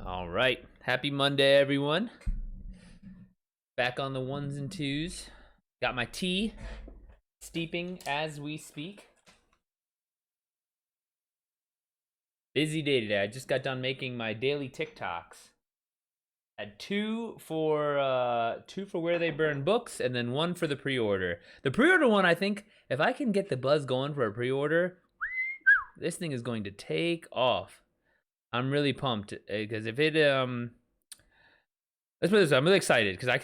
All right. Happy Monday, everyone. Back on the ones and twos. Got my tea steeping as we speak. Busy day today. I just got done making my daily TikToks. Had two for where they burn books, and then one for the pre-order. The pre-order one, I think, if I can get the buzz going for a pre-order, this thing is going to take off. I'm really pumped because if it let's put it this way, I'm really excited because I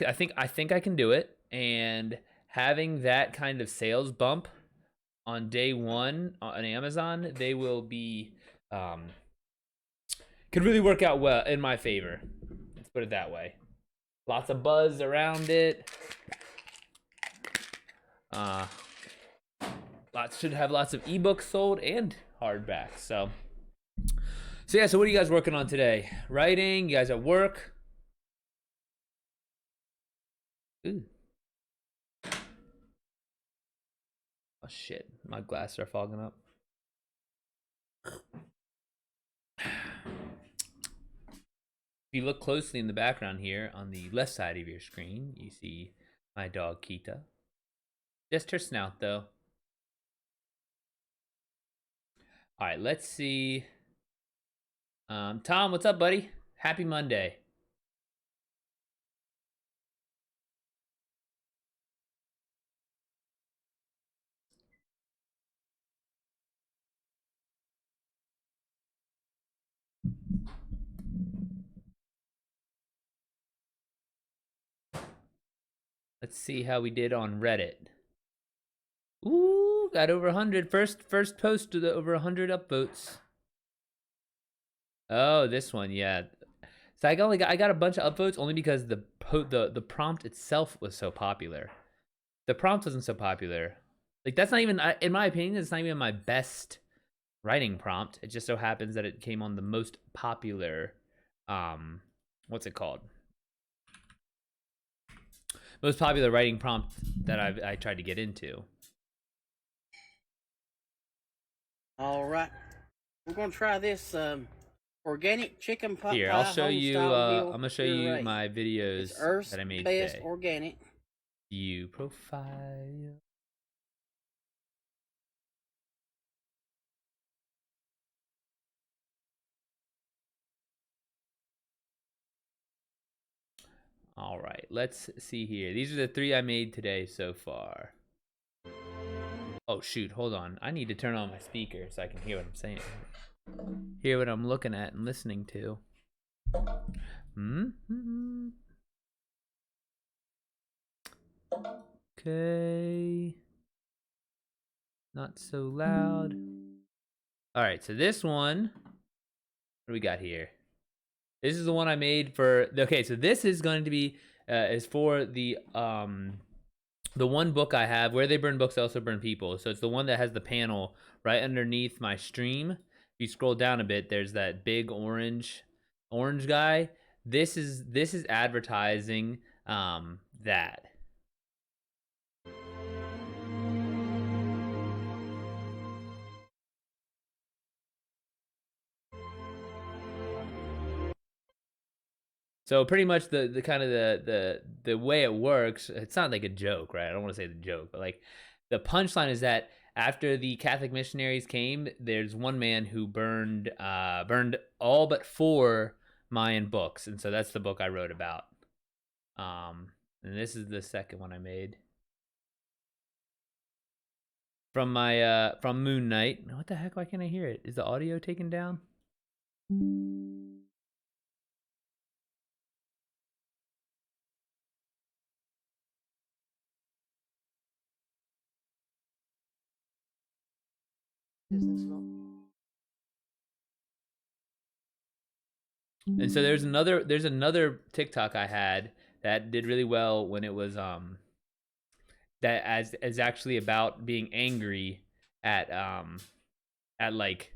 think I can do it, and having that kind of sales bump on day one on Amazon, they will be could really work out well in my favor. Let's put it that way. Lots of buzz around it. Should have lots of ebooks sold and hardbacks. So yeah. So what are you guys working on today? Writing? You guys at work? Ooh. Oh shit! My glasses are fogging up. If you look closely in the background here on the left side of your screen, you see my dog Kita. Just her snout though. All right, let's see. Tom, what's up, buddy? Happy Monday. Let's see how we did on Reddit. Ooh, got over 100. First post to the over 100 upvotes. Oh, this one, yeah. So I got a bunch of upvotes only because the prompt itself was so popular. The prompt wasn't so popular. Like that's not even, in my opinion, it's not even my best writing prompt. It just so happens that it came on the most popular. What's it called? Most popular writing prompt that I tried to get into. All right, we're gonna try this organic chicken pot Here, pie. I'll show you. I'm gonna show you puree. my videos It's Earth's that I made best today. organic. View profile. All right, let's see here. These are the 3 I made today so far. Oh shoot, hold on. I need to turn on my speaker so I can hear what I'm saying. Hear what I'm looking at and listening to. Okay. Not so loud. All right, so this one, what do we got here? This is the one I made for, okay, so this is going to be, is for the one book I have, Where They Burn Books, They Also Burn People. So it's the one that has the panel right underneath my stream. If you scroll down a bit, there's that big orange guy. This is advertising that. So pretty much the kind of the way it works, it's not like a joke, right? I don't want to say the joke, but like the punchline is that after the Catholic missionaries came, there's one man who burned all but 4 Mayan books, and so that's the book I wrote about. And this is the second one I made from my from Moon Knight. What the heck? Why can't I hear it? Is the audio taken down? And so there's another TikTok I had that did really well when it was that is actually about being angry at like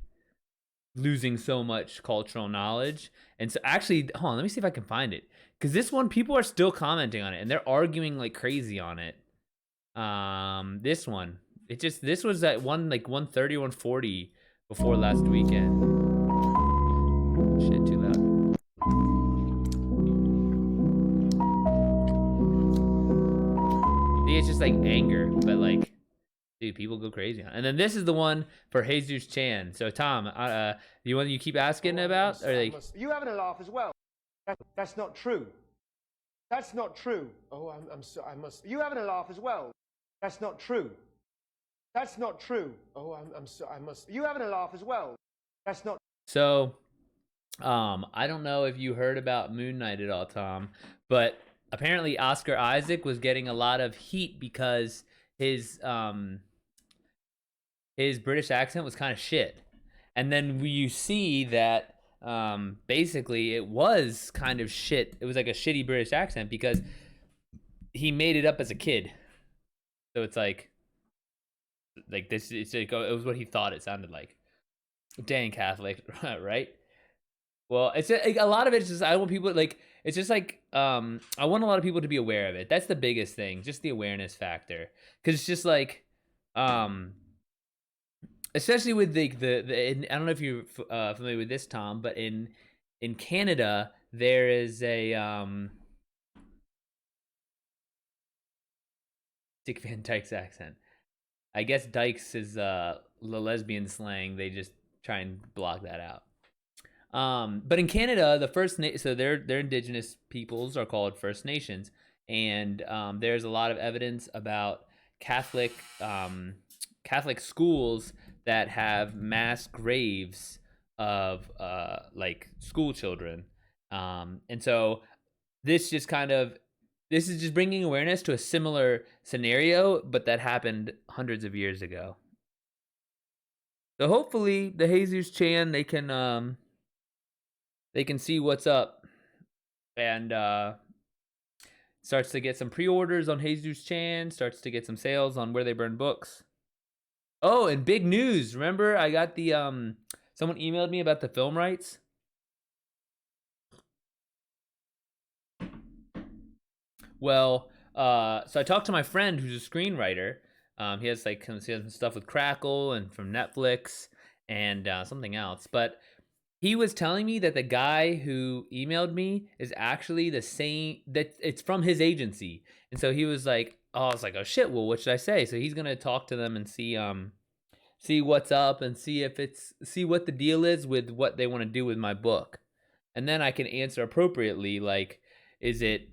losing so much cultural knowledge. And so actually, hold on, let me see if I can find it, because this one people are still commenting on it and they're arguing like crazy on it. This one, this was at 130, 140 before last weekend. Shit, too loud. it's just like anger, but like, dude, people go crazy on it. And then this is the one for Jesus Chan. So Tom, the one you keep asking about, or like, You having a laugh as well? That's not true. That's not true. Oh, I'm so I must. You having a laugh as well? That's not true. That's not true. Oh, I'm so I must. You having a laugh as well? That's not. so. I don't know if you heard about Moon Knight at all, Tom, but apparently Oscar Isaac was getting a lot of heat because his British accent was kind of shit. And then you see that basically it was kind of shit. It was like a shitty British accent because he made it up as a kid. So it's like this. It was what he thought it sounded like. Dang Catholic, right? Well, it's a lot of it's just I want people like it's just like I want a lot of people to be aware of it. That's the biggest thing, just the awareness factor, because it's just like especially with the I don't know if you're familiar with this, Tom, but in Canada there is a Dick Van Dyke's accent. I guess Dykes is the lesbian slang. They just try and block that out. But in Canada, the so their indigenous peoples are called First Nations, and there's a lot of evidence about Catholic schools that have mass graves of like school children, and so this is just bringing awareness to a similar scenario, but that happened hundreds of years ago. So hopefully, the Jesus Chan they can see what's up and starts to get some pre-orders on Jesus Chan, starts to get some sales on Where They Burn Books. Oh, and big news. Remember I got the someone emailed me about the film rights. Well, so I talked to my friend who's a screenwriter. He has some stuff with Crackle and from Netflix and something else, but he was telling me that the guy who emailed me is actually the same, that it's from his agency. And so he was like, I was like, oh shit, well, what should I say? So he's going to talk to them and see what's up and see what the deal is with what they want to do with my book. And then I can answer appropriately. Like, is it,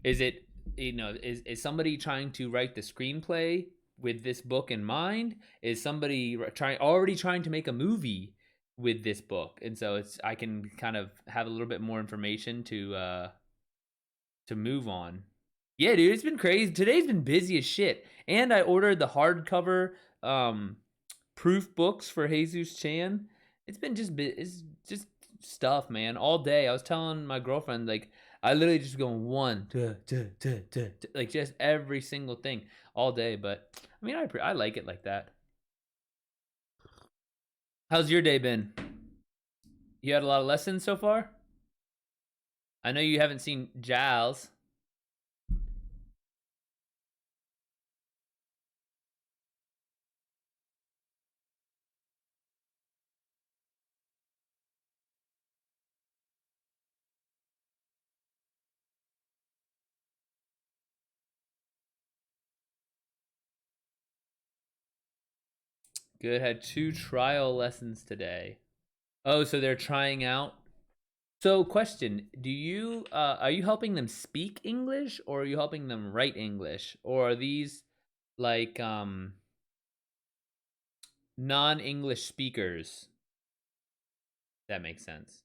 is somebody trying to write the screenplay with this book in mind? Is somebody already trying to make a movie with this book? And so I can kind of have a little bit more information to move on. Yeah, dude, it's been crazy. Today's been busy as shit. And I ordered the hardcover proof books for Jesus Chan. It's been it's just stuff, man, all day. I was telling my girlfriend, like, I literally just going one, like just every single thing all day. But I mean, I like it like that. How's your day been? You had a lot of lessons so far? I know you haven't seen Giles. Good, had 2 trial lessons today. Oh, so they're trying out. So question, do you are you helping them speak English or are you helping them write English? Or are these like non-English speakers? That makes sense.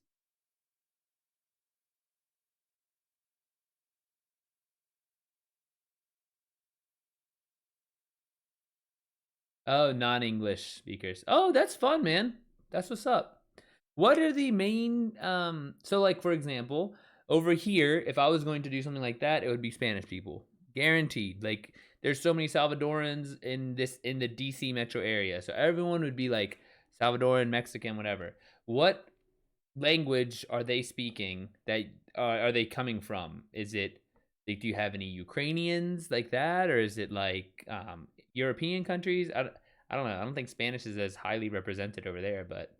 Oh, non-English speakers. Oh, that's fun, man. That's what's up. What are the main so like for example, over here, if I was going to do something like that, it would be Spanish people. Guaranteed. Like there's so many Salvadorans in the DC metro area. So everyone would be like Salvadoran, Mexican, whatever. What language are they speaking that are they coming from? Is it like, do you have any Ukrainians like that, or is it like European countries? I don't know. I don't think Spanish is as highly represented over there, but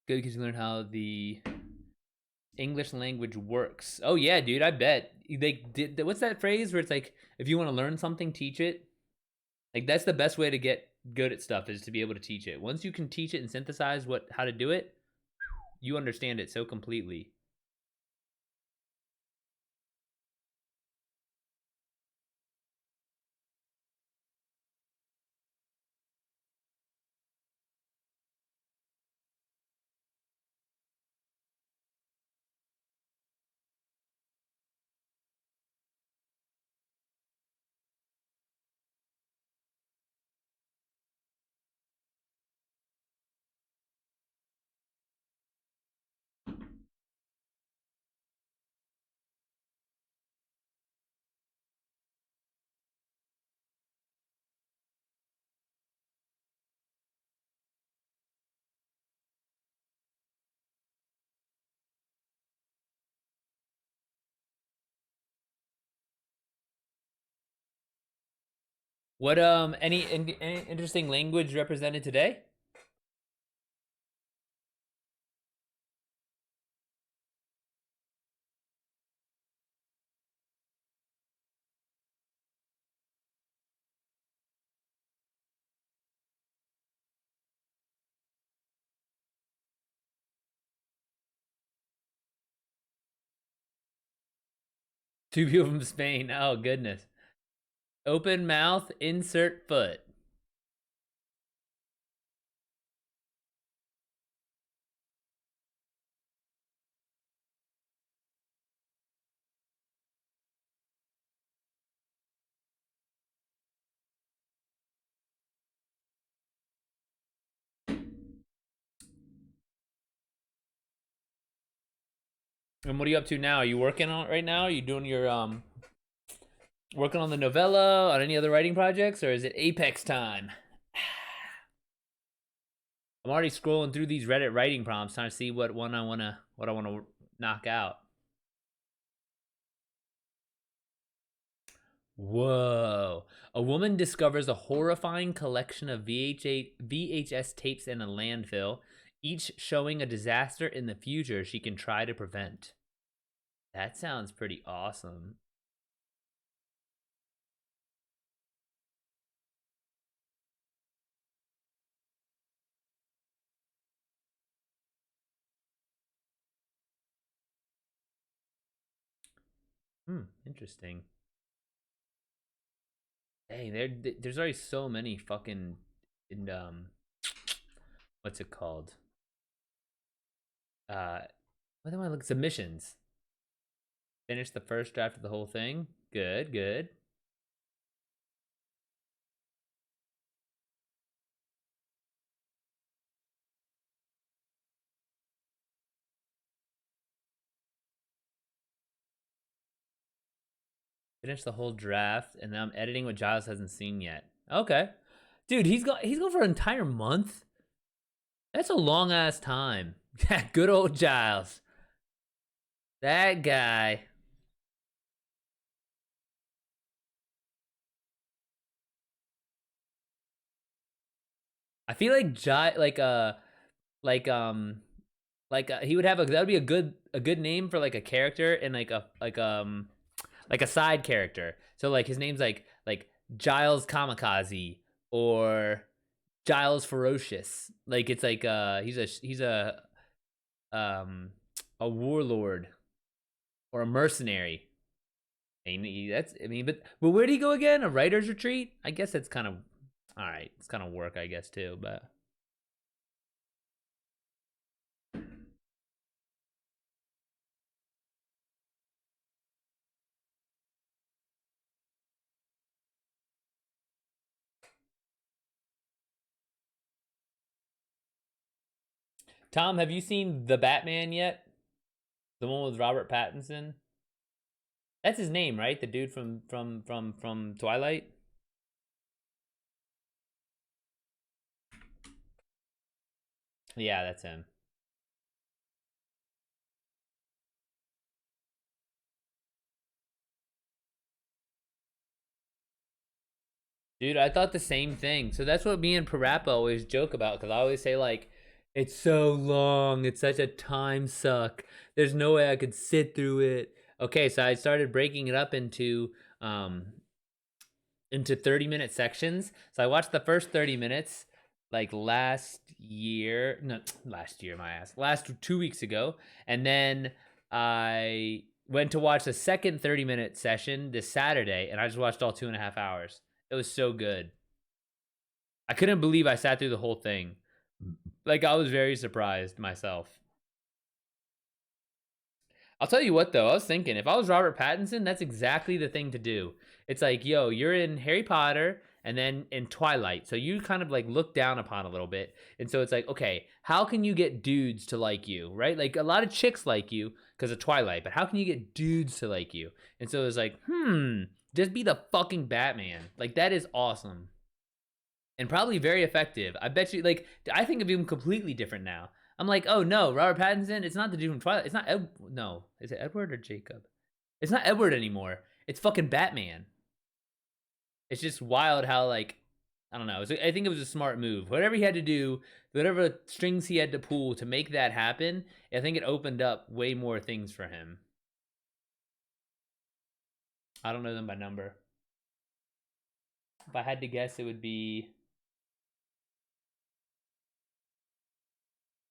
good because you learn how the English language works. Oh yeah, dude, I bet they did. What's that phrase where it's like, if you want to learn something, teach it. Like that's the best way to get good at stuff is to be able to teach it. Once you can teach it and synthesize how to do it, you understand it so completely. What any interesting language represented today? Two people from Spain. Oh goodness. Open mouth, insert foot. And what are you up to now? Are you working on it right now? Are you doing your working on the novella, on any other writing projects, or is it Apex time? I'm already scrolling through these Reddit writing prompts trying to see what I wanna knock out. Whoa. A woman discovers a horrifying collection of VHS tapes in a landfill, each showing a disaster in the future she can try to prevent. That sounds pretty awesome. Interesting. Dang, there's already so many fucking in what's it called? What do I look submissions? Finish the first draft of the whole thing. Good, good. Finish the whole draft, and then I'm editing what Giles hasn't seen yet. Okay, dude, he's gone for an entire month. That's a long ass time. Good old Giles. That guy. I feel like he would have that would be a good name for like a character and like a side character. So like his name's like Giles Kamikaze or Giles Ferocious. Like it's like he's a warlord or a mercenary. But where would he go again? A writer's retreat? I guess that's kind of all right. It's kind of work, I guess too. But Tom, have you seen The Batman yet? The one with Robert Pattinson. That's his name, right? The dude from Twilight. Yeah, that's him. Dude, I thought the same thing. So that's what me and Parappa always joke about because I always say like It's so long. It's such a time suck. There's no way I could sit through it. Okay, so I started breaking it up into 30-minute sections. So I watched the first 30 minutes like last year. No, last year, my ass. Last 2 weeks ago. And then I went to watch the second 30-minute session this Saturday, and I just watched all 2.5 hours. It was so good. I couldn't believe I sat through the whole thing. Like, I was very surprised myself. I'll tell you what, though, I was thinking, if I was Robert Pattinson, that's exactly the thing to do. It's like, yo, you're in Harry Potter and then in Twilight. So you kind of like look down upon a little bit. And so it's like, okay, how can you get dudes to like you, right? Like a lot of chicks like you because of Twilight, but how can you get dudes to like you? And so it's like, just be the fucking Batman. Like, that is awesome. And probably very effective. I bet you, like, I think of him completely different now. I'm like, oh no, Robert Pattinson, it's not the dude from Twilight. It's not no, is it Edward or Jacob? It's not Edward anymore. It's fucking Batman. It's just wild how, like, I don't know. I think it was a smart move. Whatever he had to do, whatever strings he had to pull to make that happen, I think it opened up way more things for him. I don't know them by number. If I had to guess, it would be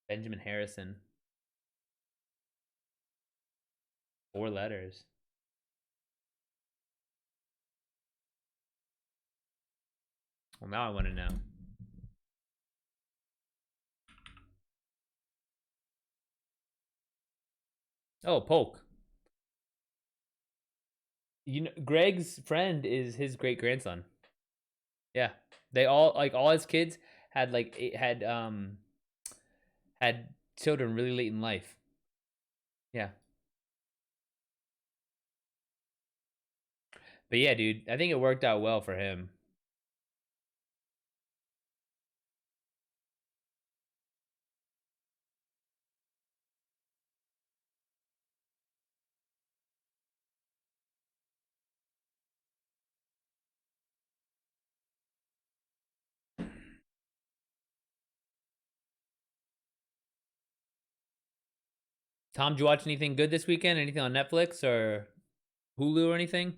Benjamin Harrison. 4 letters. Well, now I want to know. Oh, Polk. You know, Greg's friend is his great grandson. Yeah, they all, like, all his kids had like had children really late in life. Yeah, but yeah, dude, I think it worked out well for him. Tom, did you watch anything good this weekend? Anything on Netflix or Hulu or anything?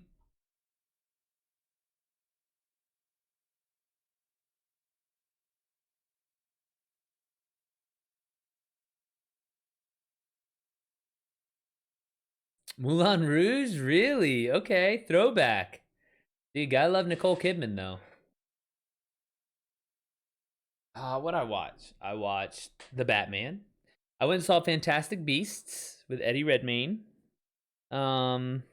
Moulin Rouge, really? Okay, throwback. Dude, gotta love Nicole Kidman though. What I watch? I watched The Batman. I went and saw Fantastic Beasts with Eddie Redmayne. Um,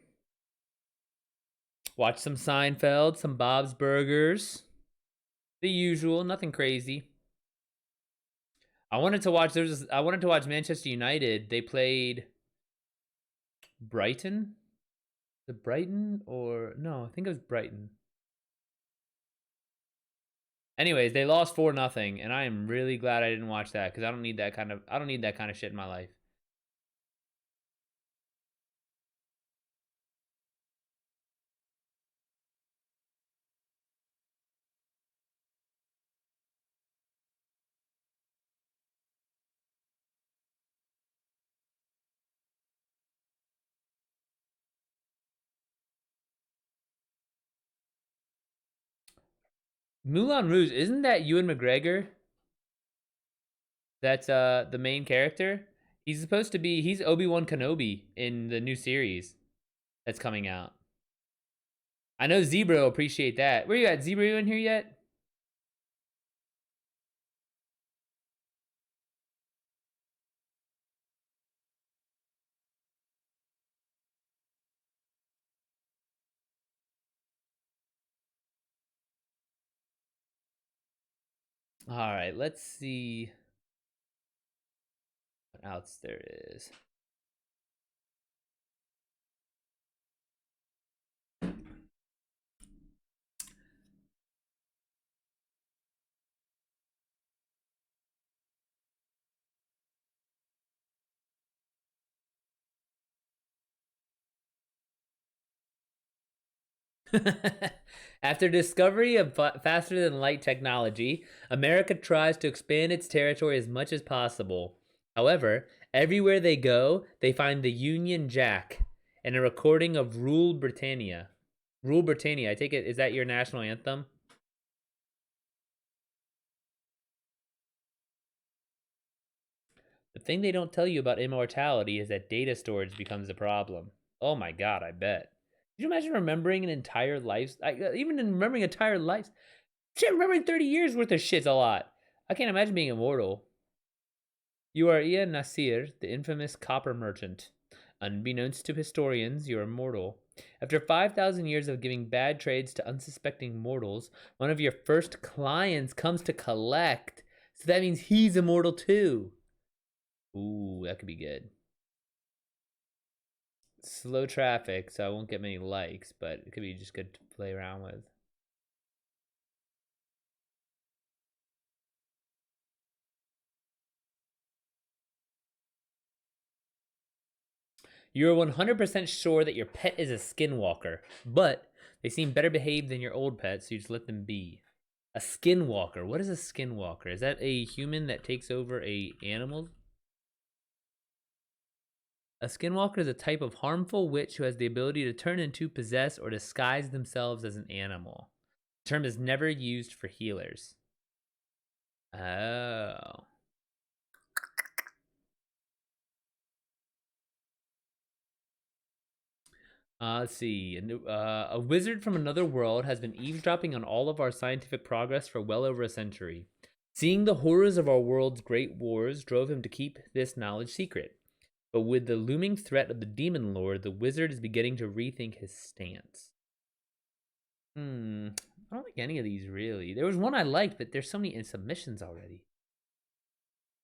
Watched some Seinfeld, some Bob's Burgers, the usual, nothing crazy. I wanted to watch. I wanted to watch Manchester United. They played Brighton. The Brighton or no? I think it was Brighton. Anyways, they lost 4-0, and I am really glad I didn't watch that because I don't need that kind of shit in my life. Moulin Rouge, isn't that Ewan McGregor? That's the main character. He's supposed to be. He's Obi-Wan Kenobi in the new series that's coming out. I know Zebra will appreciate that. Where you at, Zebra? You in here yet? All right, let's see what else there is. After discovery of faster than light technology, America tries to expand its territory as much as possible. However, everywhere they go, they find the Union Jack and a recording of Rule Britannia. Rule Britannia, I take it, is that your national anthem? The thing they don't tell you about immortality is that data storage becomes a problem. Oh my god, I bet. Could you imagine remembering an entire life? Even in remembering entire life, shit, remembering 30 years worth of shit's a lot. I can't imagine being immortal. You are Ian Nasir, the infamous copper merchant. Unbeknownst to historians, you're immortal. After 5,000 years of giving bad trades to unsuspecting mortals, one of your first clients comes to collect. So that means he's immortal too. Ooh, that could be good. Slow traffic, so I won't get many likes, but it could be just good to play around with. You're 100% sure that your pet is a skinwalker, but they seem better behaved than your old pet, so you just let them be. A skinwalker. What is a skinwalker? Is that a human that takes over a animal? A skinwalker is a type of harmful witch who has the ability to turn into, possess, or disguise themselves as an animal. The term is never used for healers. Oh. Let's see. A wizard from another world has been eavesdropping on all of our scientific progress for well over a century. Seeing the horrors of our world's great wars drove him to keep this knowledge secret. But with the looming threat of the demon lord, the wizard is beginning to rethink his stance. I don't like any of these really. There was one I liked, but there's so many submissions already.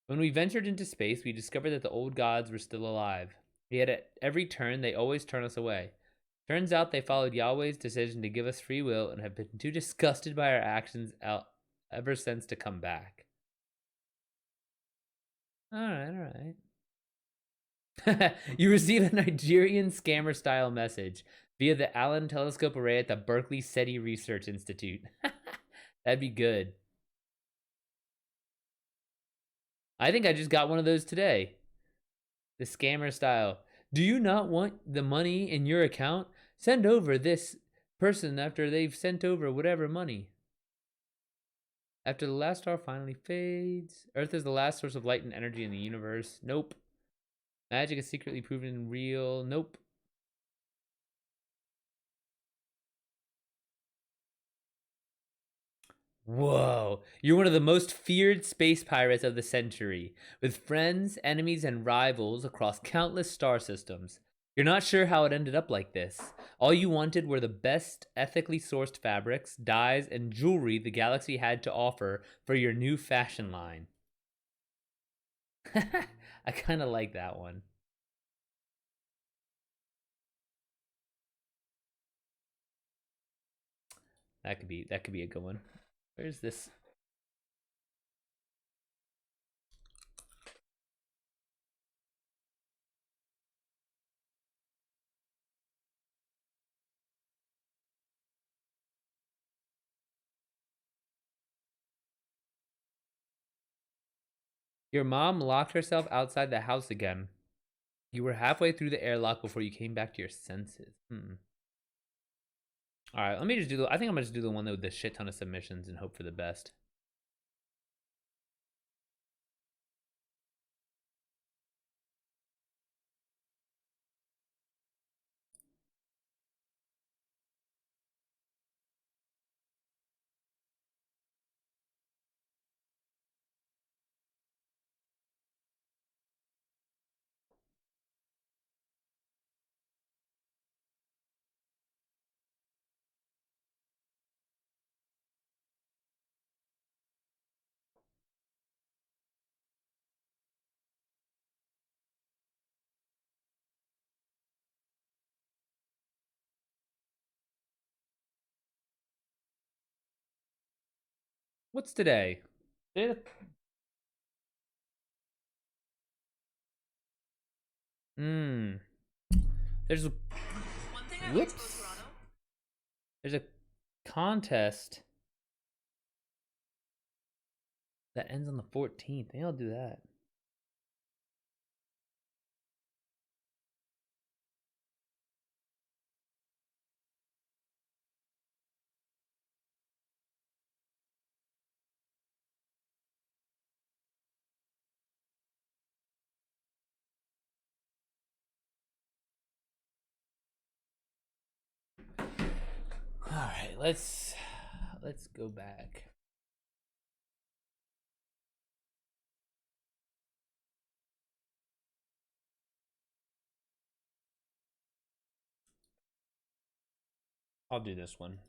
When we ventured into space, we discovered that the old gods were still alive. Yet at every turn, they always turn us away. Turns out they followed Yahweh's decision to give us free will and have been too disgusted by our actions ever since to come back. Alright. You receive a Nigerian scammer style message via the Allen Telescope Array at the Berkeley SETI Research Institute. That'd be good. I think I just got one of those today. The scammer style. Do you not want the money in your account? Send over this person after they've sent over whatever money. After the last star finally fades, Earth is the last source of light and energy in the universe. Nope. Magic is secretly proven real. Nope. Whoa, you're one of the most feared space pirates of the century, with friends, enemies, and rivals across countless star systems. You're not sure how it ended up like this. All you wanted were the best ethically sourced fabrics, dyes, and jewelry the galaxy had to offer for your new fashion line. I kind of like that one. That could be a good one. Where's this? Your mom locked herself outside the house again. You were halfway through the airlock before you came back to your senses. All right, let me just do I think I'm gonna just do the one with the shit ton of submissions and hope for the best. What's today? There's Whoops. There's a contest that ends on the 14th. Maybe I'll do that. All right, let's go back. I'll do this one.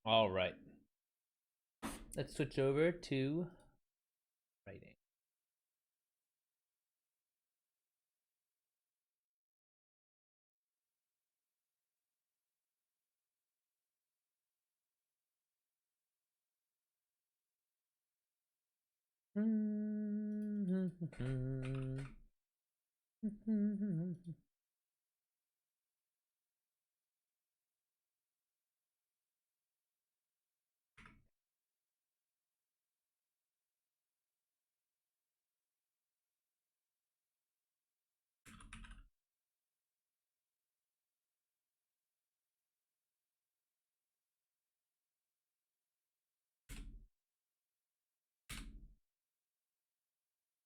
All right. Let's switch over to writing.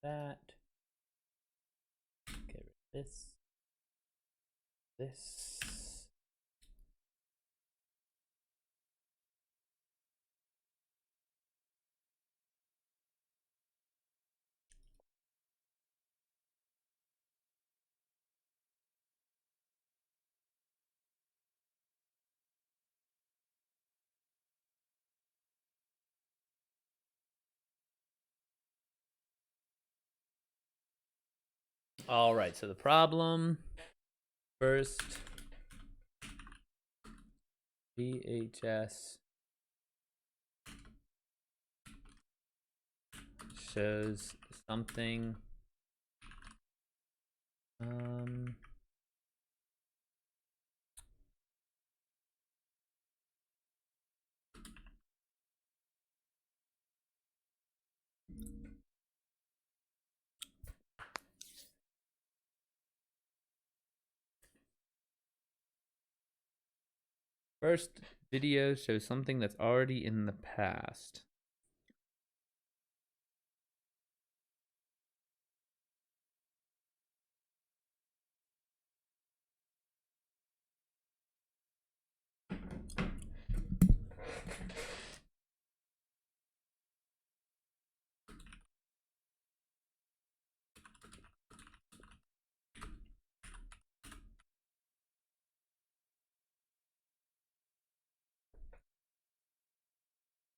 That. Get rid of this. This. All right, so the problem first, VHS shows something first video shows something that's already in the past.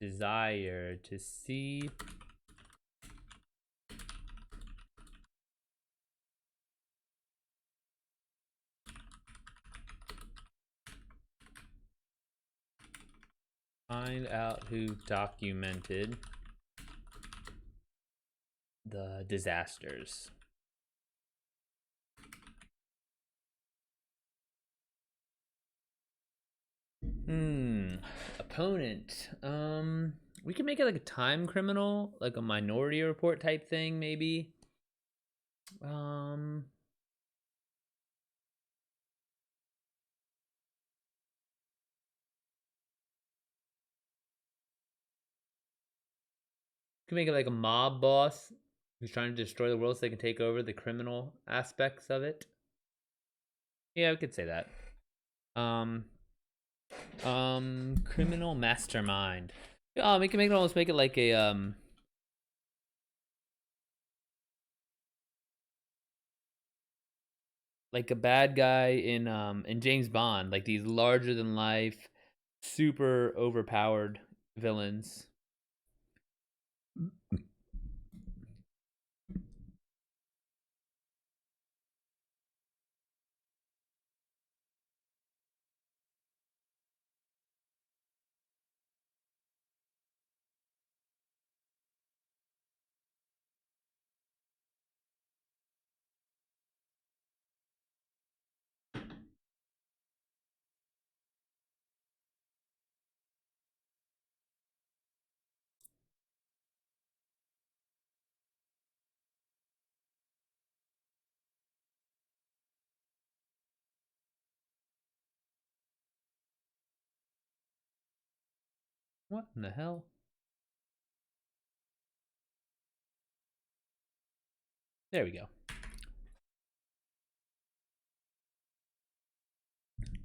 Desire to see find out who documented the disasters. Opponent. We can make it like a time criminal, like a Minority Report type thing, maybe. Can make it like a mob boss who's trying to destroy the world so they can take over the criminal aspects of it. Yeah, we could say that. Criminal mastermind. Oh, we can make it almost make it like a like a bad guy in James Bond, like these larger than life, super overpowered villains. What in the hell? There we go.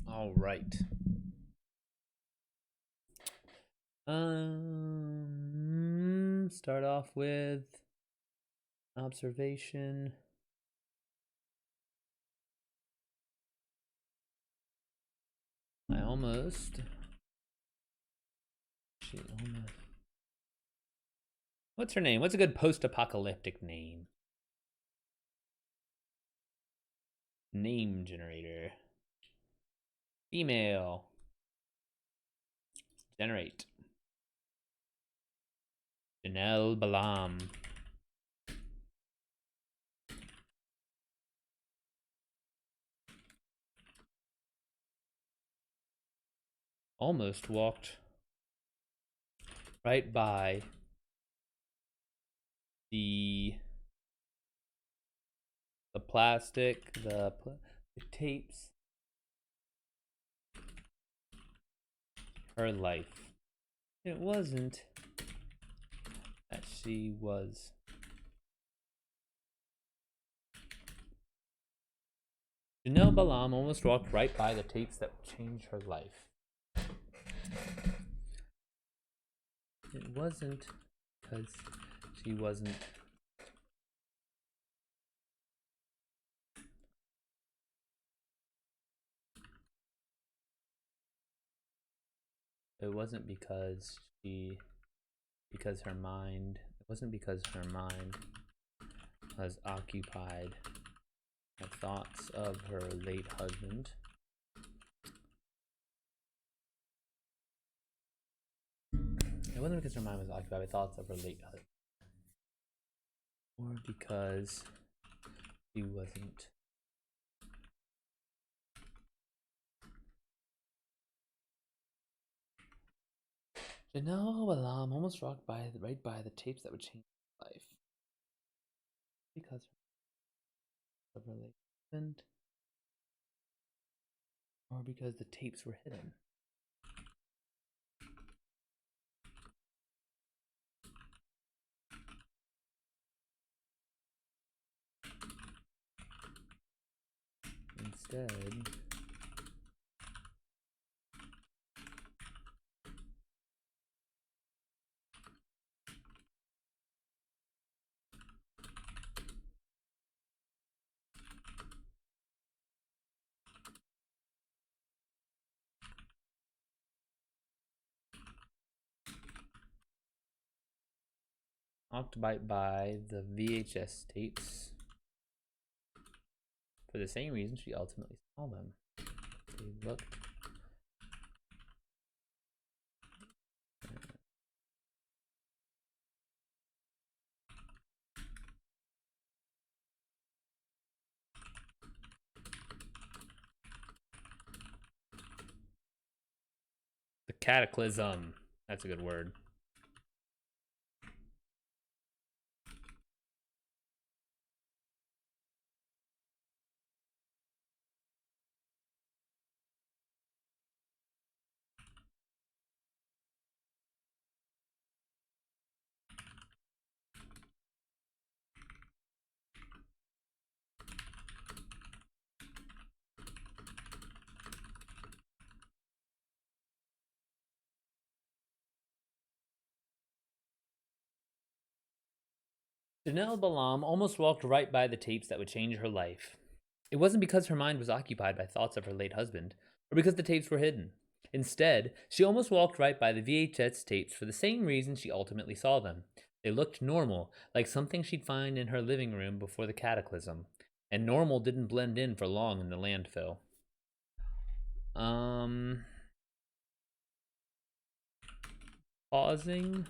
All right. Start off with observation. I almost. She almost. What's her name? What's a good post-apocalyptic name? Name generator. Female. Generate. Janelle Balam. Almost walked right by the plastic, the tapes. Her life. It wasn't that she was. Janelle Balam almost walked right by the tapes that would change her life. It wasn't because she wasn't. It wasn't because her mind. It wasn't because her mind was occupied by thoughts of her late husband. It wasn't because her mind was occupied by thoughts of her late husband. Or because she wasn't. Janelle Balam almost walked right by the tapes that would change her life. Because of her late husband. Or because the tapes were hidden. Instead, occupied by the VHS tapes. For the same reason she ultimately saw them. They looked. The cataclysm. That's a good word. Janelle Balam almost walked right by the tapes that would change her life. It wasn't because her mind was occupied by thoughts of her late husband, or because the tapes were hidden. Instead, she almost walked right by the VHS tapes for the same reason she ultimately saw them. They looked normal, like something she'd find in her living room before the cataclysm. And normal didn't blend in for long in the landfill. Pausing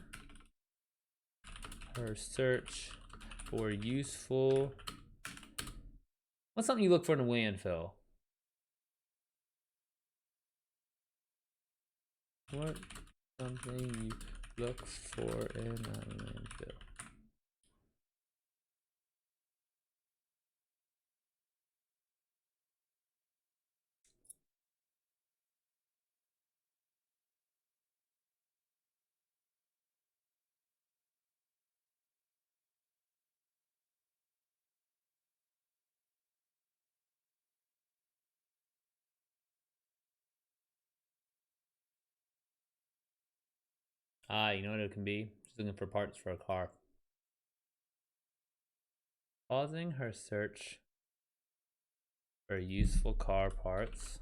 her search for useful. What's something you look for in a landfill? What something you look for in a landfill? You know what it can be? She's looking for parts for a car. Pausing her search for useful car parts.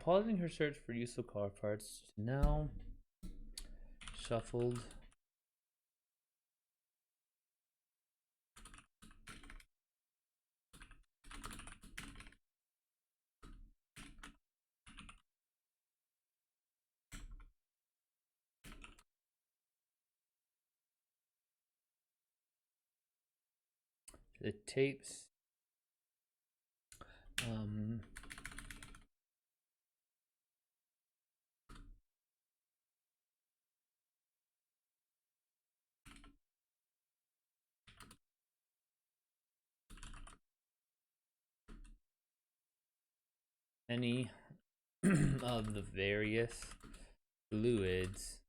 Pausing her search for useful car parts. Now shuffled. The tapes. Any of the various fluids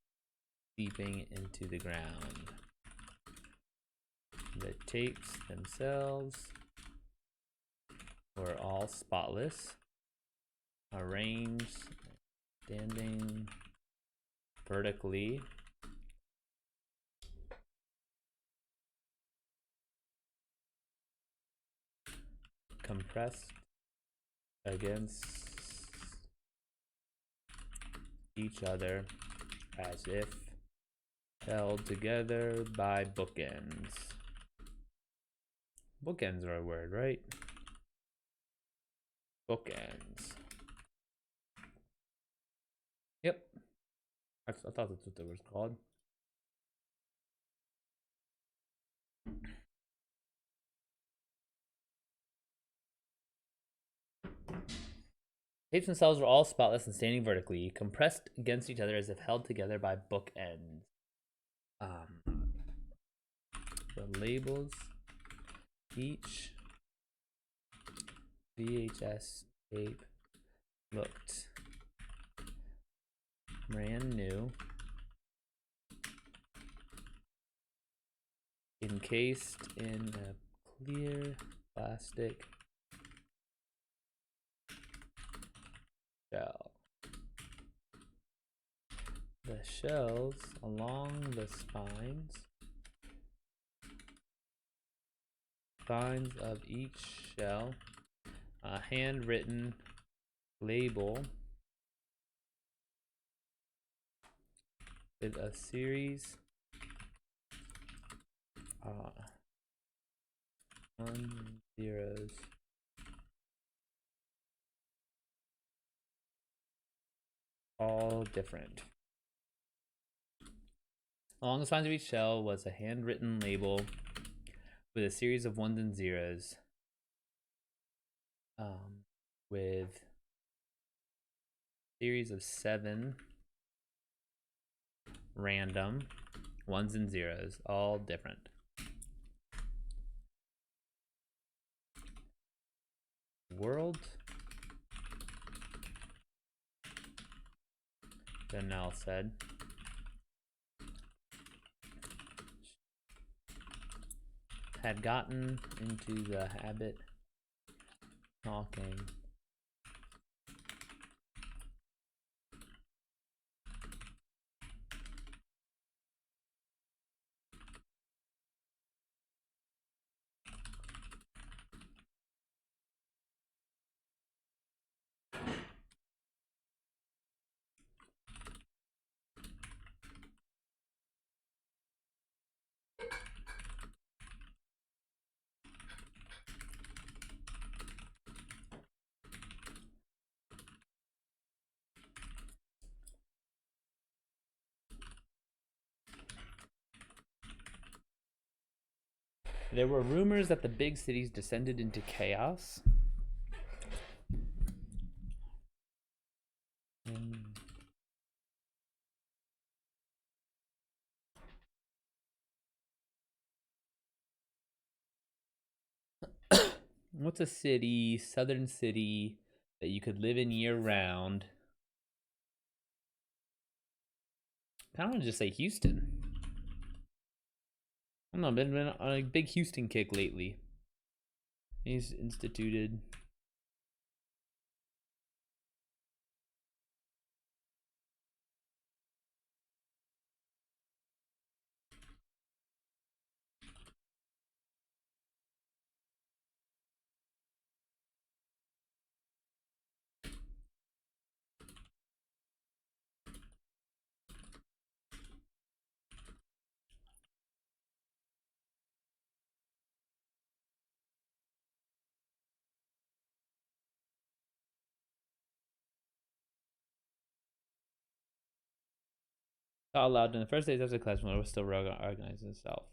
seeping into the ground. The tapes themselves were all spotless, arranged, standing vertically. Compressed against each other as if held together by bookends. Bookends are a word, right? Bookends. Yep. I thought that's what that was called. Tapes themselves were all spotless and standing vertically, compressed against each other as if held together by bookends. The labels, each VHS tape looked brand new, encased in a clear plastic shell. The shells along the spines of each shell, a handwritten label with a series one zeros all different. Along the spines of each shell was a handwritten label with a series of ones and zeros, with series of 7 random ones and zeros, all different. World, Donnell said. Had gotten into the habit talking There were rumors that the big cities descended into chaos. What's a city, southern city, that you could live in year round? I don't want to just say Houston. I don't know, been on a big Houston kick lately. He's instituted. Taught aloud in the first days after class when it was still organizing itself.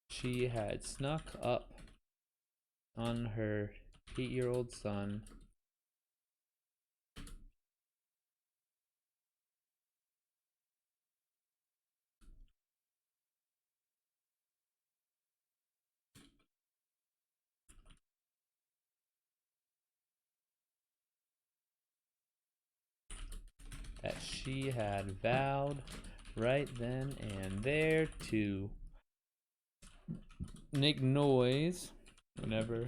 She had snuck up on her 8-year-old son. That she had vowed right then and there to make noise whenever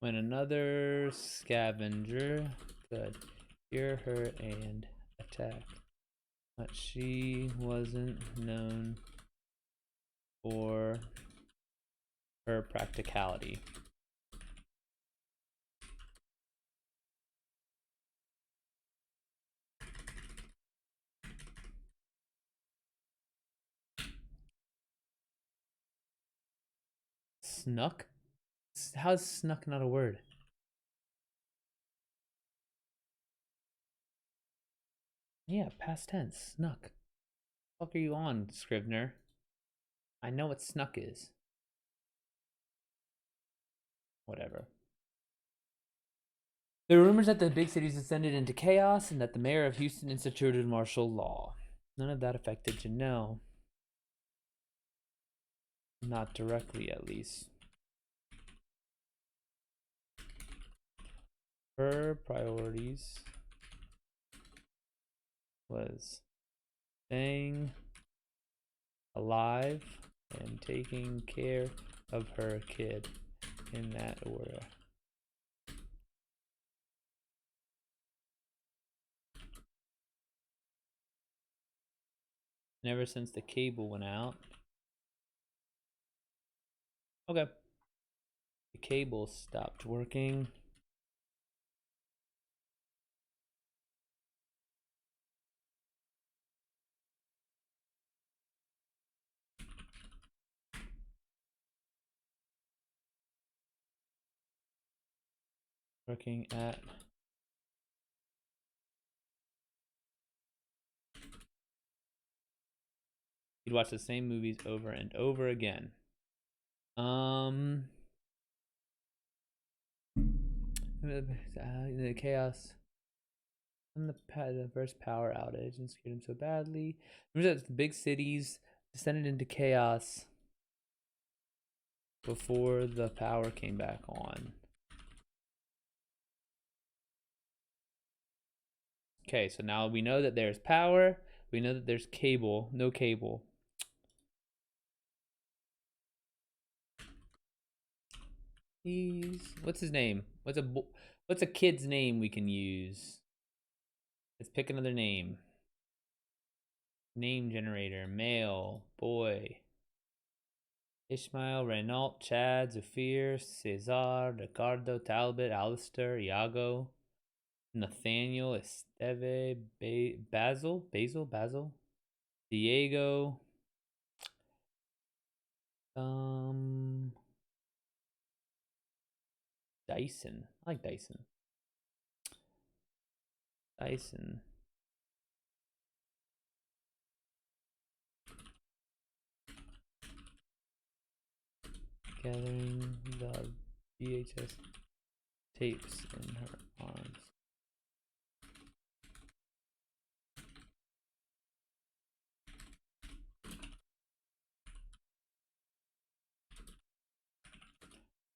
when another scavenger could hear her and attack. But she wasn't known for her practicality. Snuck? How's snuck not a word? Yeah, past tense. Snuck. What fuck are you on, Scrivener? I know what snuck is. Whatever. There were rumors that the big cities descended into chaos and that the mayor of Houston instituted martial law. None of that affected Janelle. Not directly, at least. Her priorities was staying alive and taking care of her kid, in that order. And ever since the cable went out. Okay. The cable stopped working. Working at He'd watch the same movies over and over again. The chaos and the first power outage and scared him so badly. Remember that the big cities descended into chaos before the power came back on. Okay, so now we know that there's power. We know that there's cable. No cable. What's his name? What's a kid's name we can use? Let's pick another name. Name generator. Male. Boy. Ishmael, Renault, Chad, Zafir, Cesar, Ricardo, Talbot, Alistair, Iago, Nathaniel, Esteve, Basil, Diego, Dyson. I like Dyson. Gathering the VHS tapes in her arms.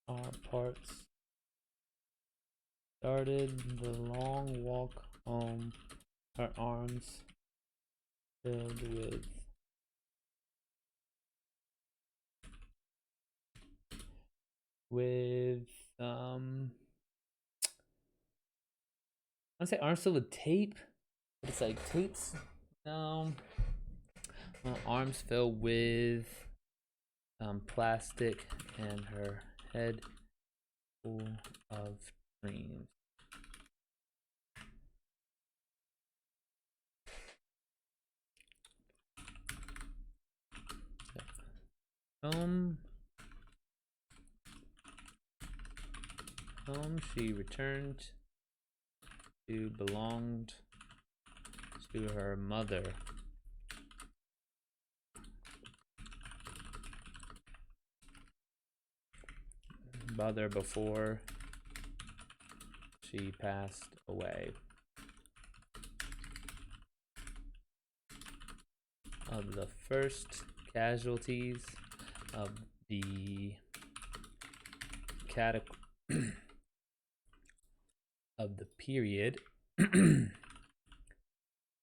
Our parts started the long walk home, her arms filled with I want to say arms filled with tape, but it's like tapes. Arms filled with plastic, and her head full of dreams. Home she returned to belonged to her mother. Before she passed away. Of the first casualties of the of the period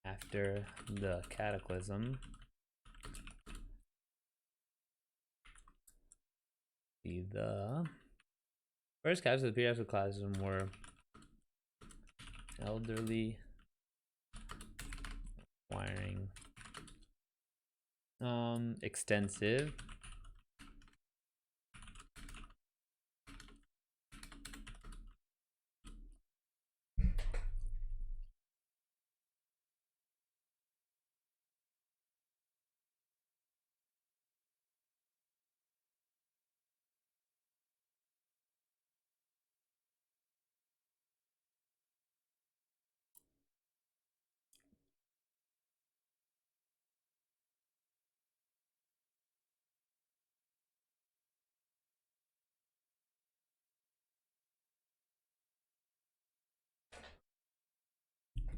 after the cataclysm, the first casualties of the period after the cataclysm were elderly, wiring, extensive,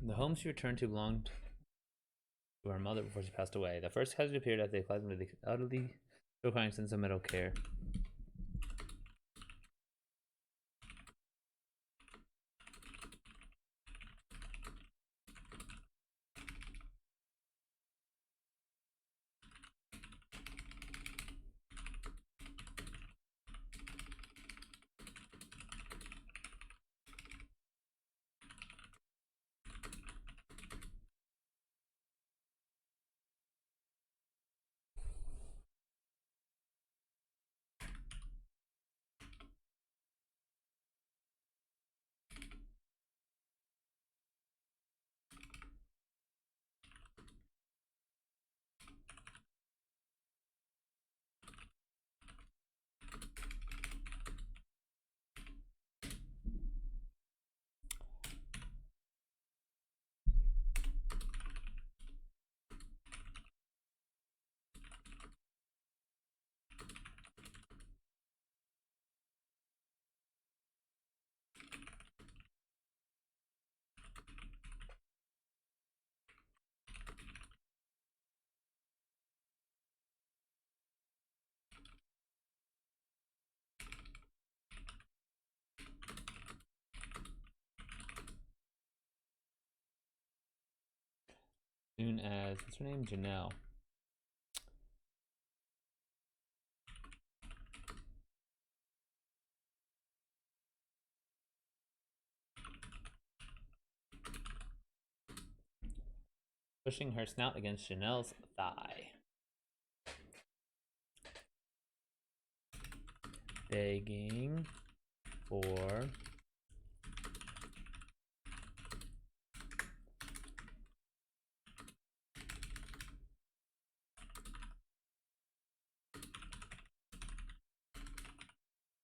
the home she returned to belonged to her mother before she passed away. The first casualty appeared after the cataclysm of the elderly, requiring extensive medical care. Soon as, what's her name? Janelle. pushing her snout against Chanel's thigh. Begging for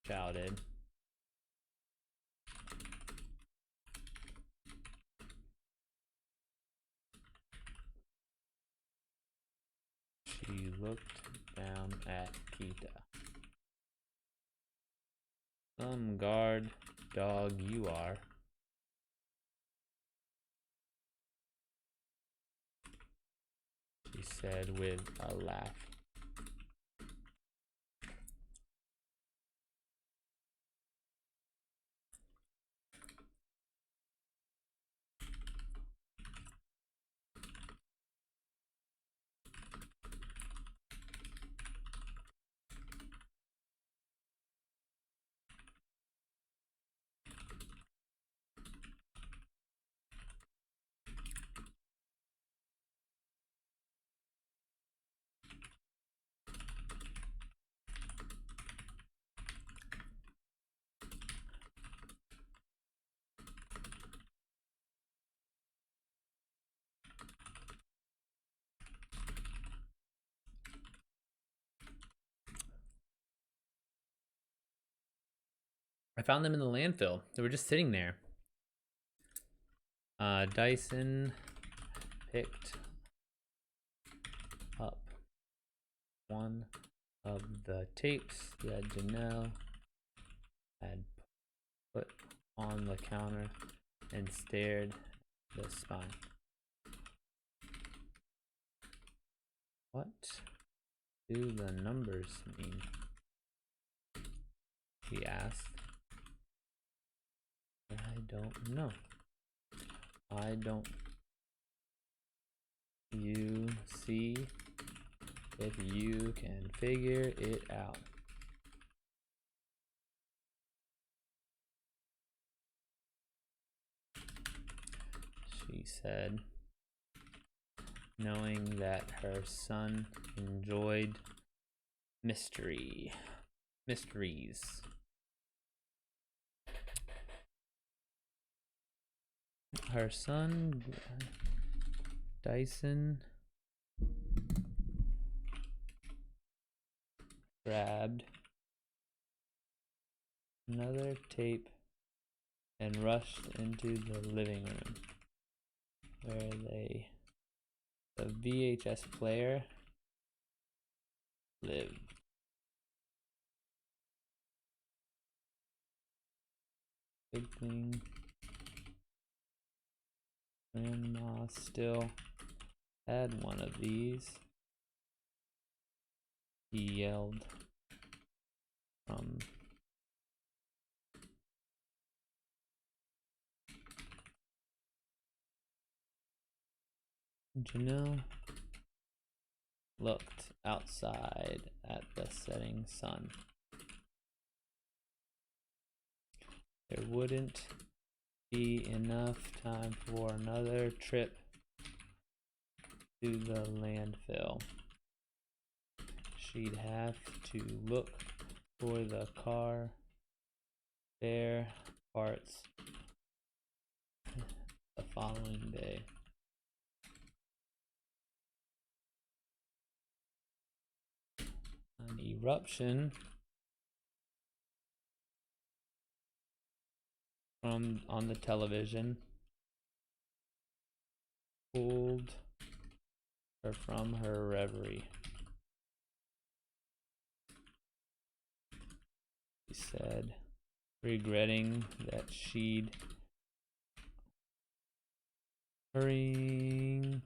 shouted. She looked down at Kita. Some guard dog you are. She said with a laugh. I found them in the landfill. They were just sitting there. Dyson picked up one of the tapes that Janelle had put on the counter and stared at the spine. What do the numbers mean? She asked. I don't know. I don't. You see if you can figure it out. She said, knowing that her son enjoyed mysteries. Her son, Dyson, grabbed another tape and rushed into the living room where the VHS player lived. Good thing Grandma still had one of these, he yelled from Janelle looked outside at the setting sun. There wouldn't be enough time for another trip to the landfill. She'd have to look for the car spare parts the following day. An eruption on the television pulled her from her reverie. She said, regretting that she'd hurrying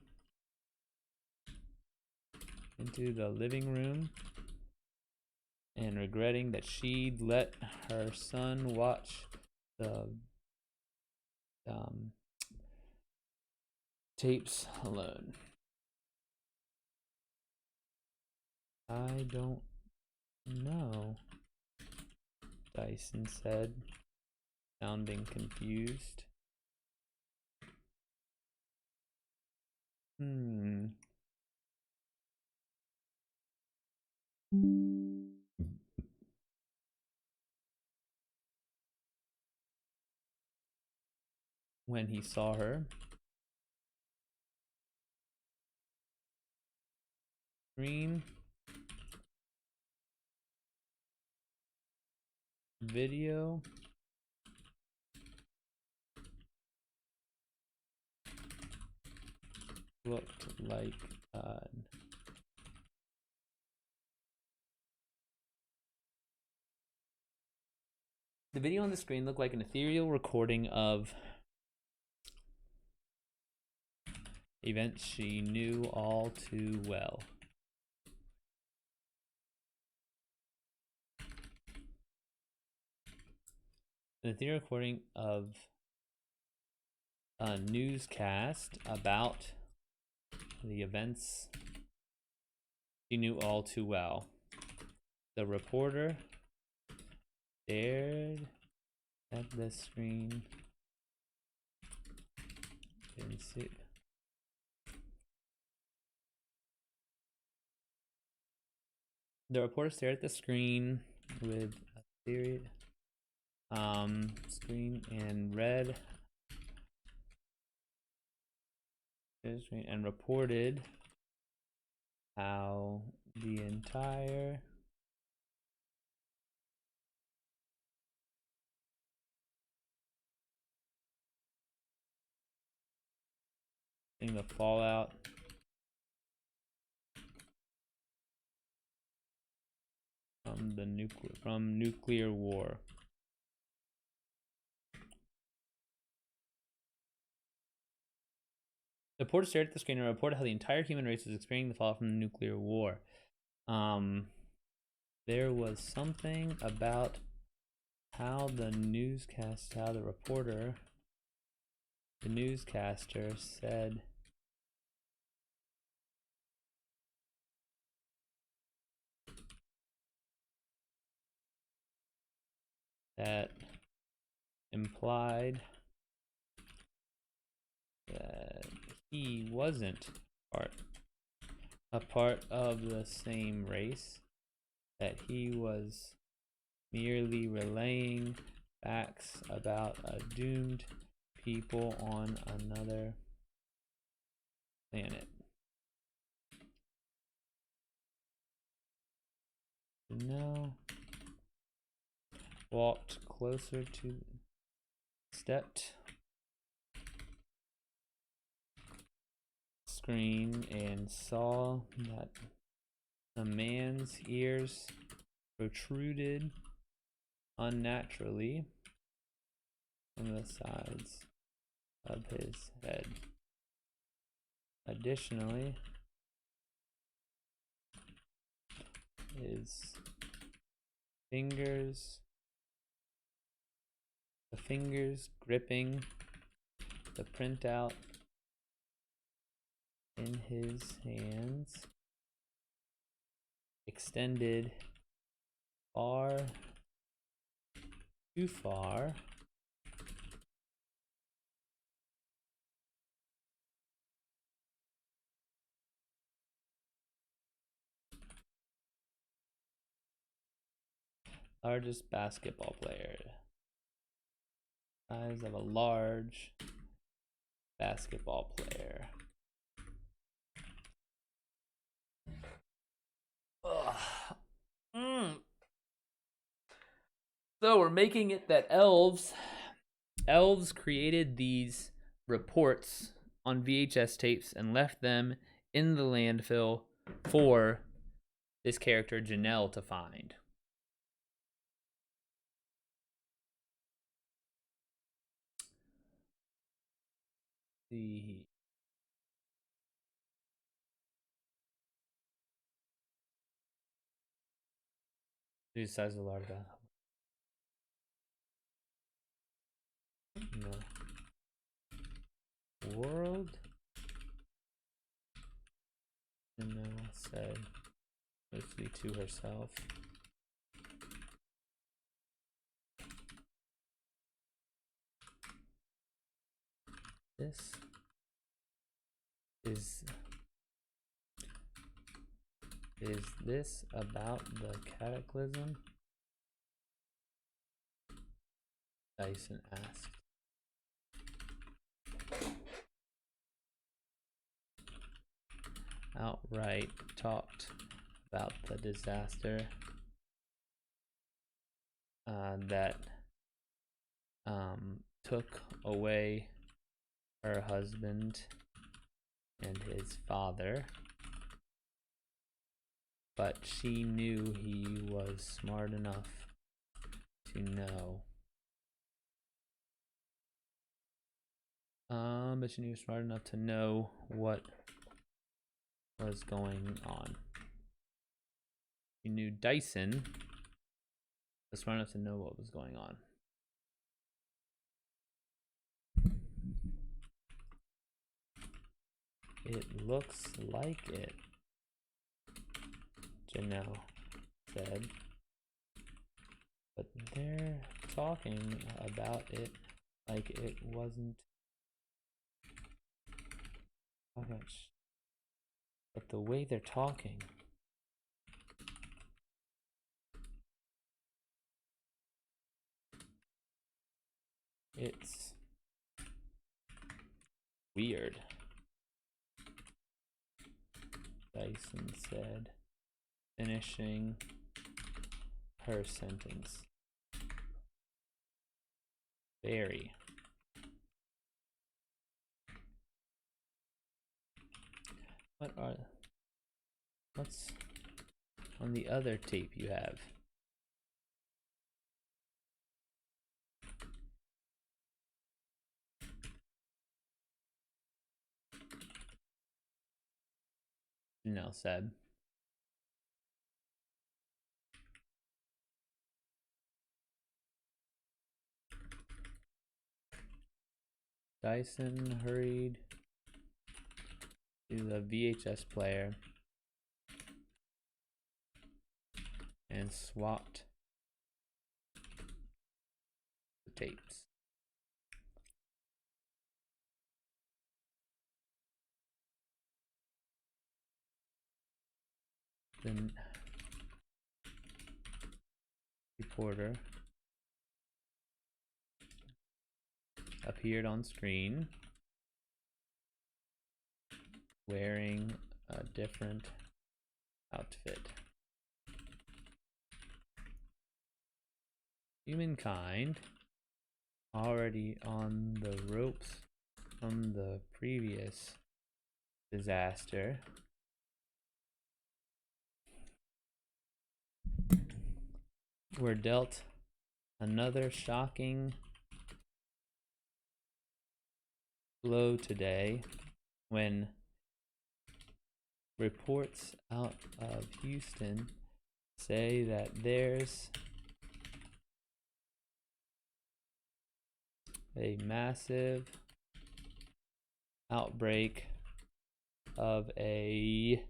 into the living room and regretting that she'd let her son watch the tapes alone. I don't know, Dyson said, sounding confused. Hmm. When he saw her. Screen. Video. Looked like the video on the screen looked like an ethereal recording of events she knew all too well. An ethereal recording of a newscast about the events she knew all too well. The reporter stared at the screen. Didn't see. The reporter stared at the screen with a period screen and read screen and reported how the entire thing, the fallout from the nuclear war. The reporter stared at the screen and reported how the entire human race was experiencing the fallout from the nuclear war. There was something about how the newscaster said that implied that he wasn't a part of the same race, that he was merely relaying facts about a doomed people on another planet. No. Walked closer to, stepped screen and saw that the man's ears protruded unnaturally from the sides of his head. Additionally, his the fingers gripping the printout in his hands extended too far largest basketball player. Size of a large basketball player. So we're making it that elves created these reports on VHS tapes and left them in the landfill for this character Janelle to find. The size of the large in the world. Janelle said, mostly to herself. This Is this about the cataclysm? Dyson asked. Outright talked about the disaster that took away her husband and his father, but she knew he was smart enough to know. But she knew he was smart enough to know what was going on. She knew Dyson was smart enough to know what was going on. It looks like it, Janelle said. But they're talking about it like it wasn't. Oh gosh. But the way they're talking. It's weird, Dyson said, finishing her sentence. Very. What's on the other tape you have? Janelle said. Dyson hurried to the VHS player and swapped the tapes. Then reporter appeared on screen wearing a different outfit. Humankind, already on the ropes from the previous disaster, were dealt another shocking blow today when reports out of Houston say that there's a massive outbreak of a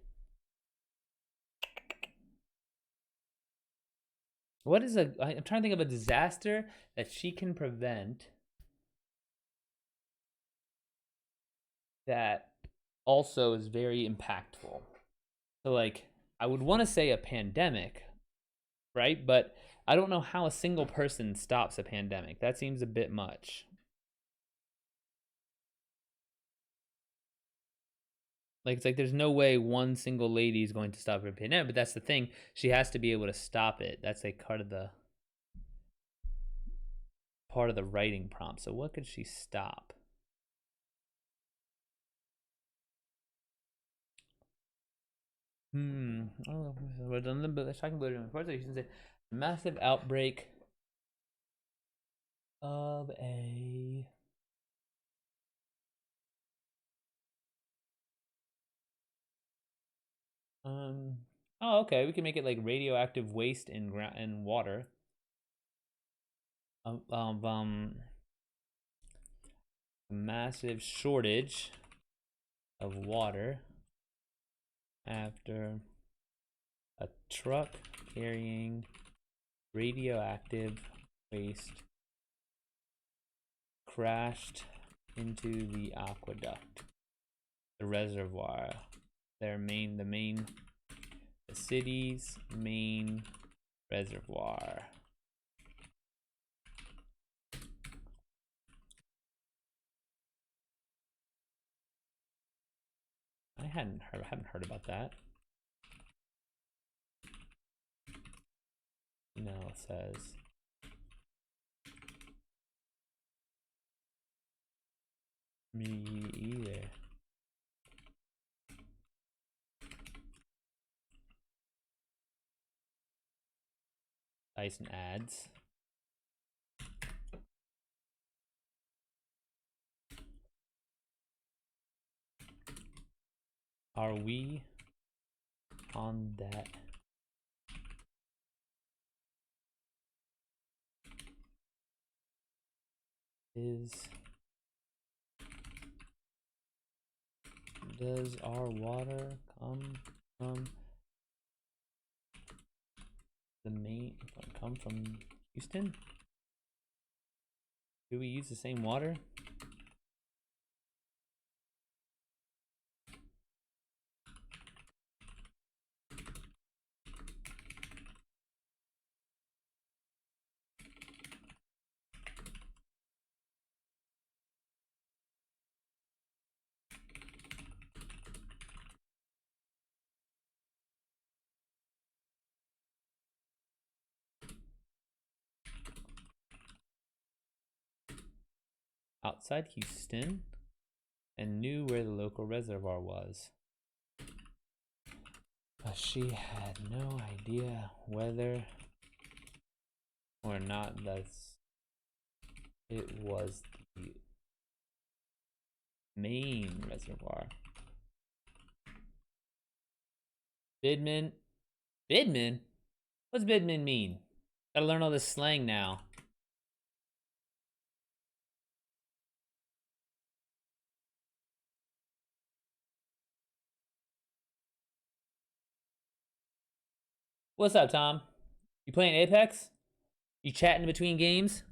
I'm trying to think of a disaster that she can prevent that also is very impactful. So like I would want to say a pandemic, right? But I don't know how a single person stops a pandemic. That seems a bit much. Like it's like there's no way one single lady is going to stop a pandemic, but that's the thing. She has to be able to stop it. That's like part of the writing prompt. So what could she stop? Oh, we're done. But I can go to reports. You can say massive outbreak of a oh, okay. We can make it like radioactive waste in water. Massive shortage of water after a truck carrying radioactive waste crashed into the aqueduct. the reservoir. The city's main reservoir. I hadn't heard about that. No, it says. Me either. Nice and ads. Are we on that? Does our water come from come from Houston? Do we use the same water? Outside Houston and knew where the local reservoir was. But she had no idea whether or not it was the main reservoir. Bidman? Bidman? What's Bidman mean? Gotta learn all this slang now. What's up, Tom? You playing Apex? You chatting between games?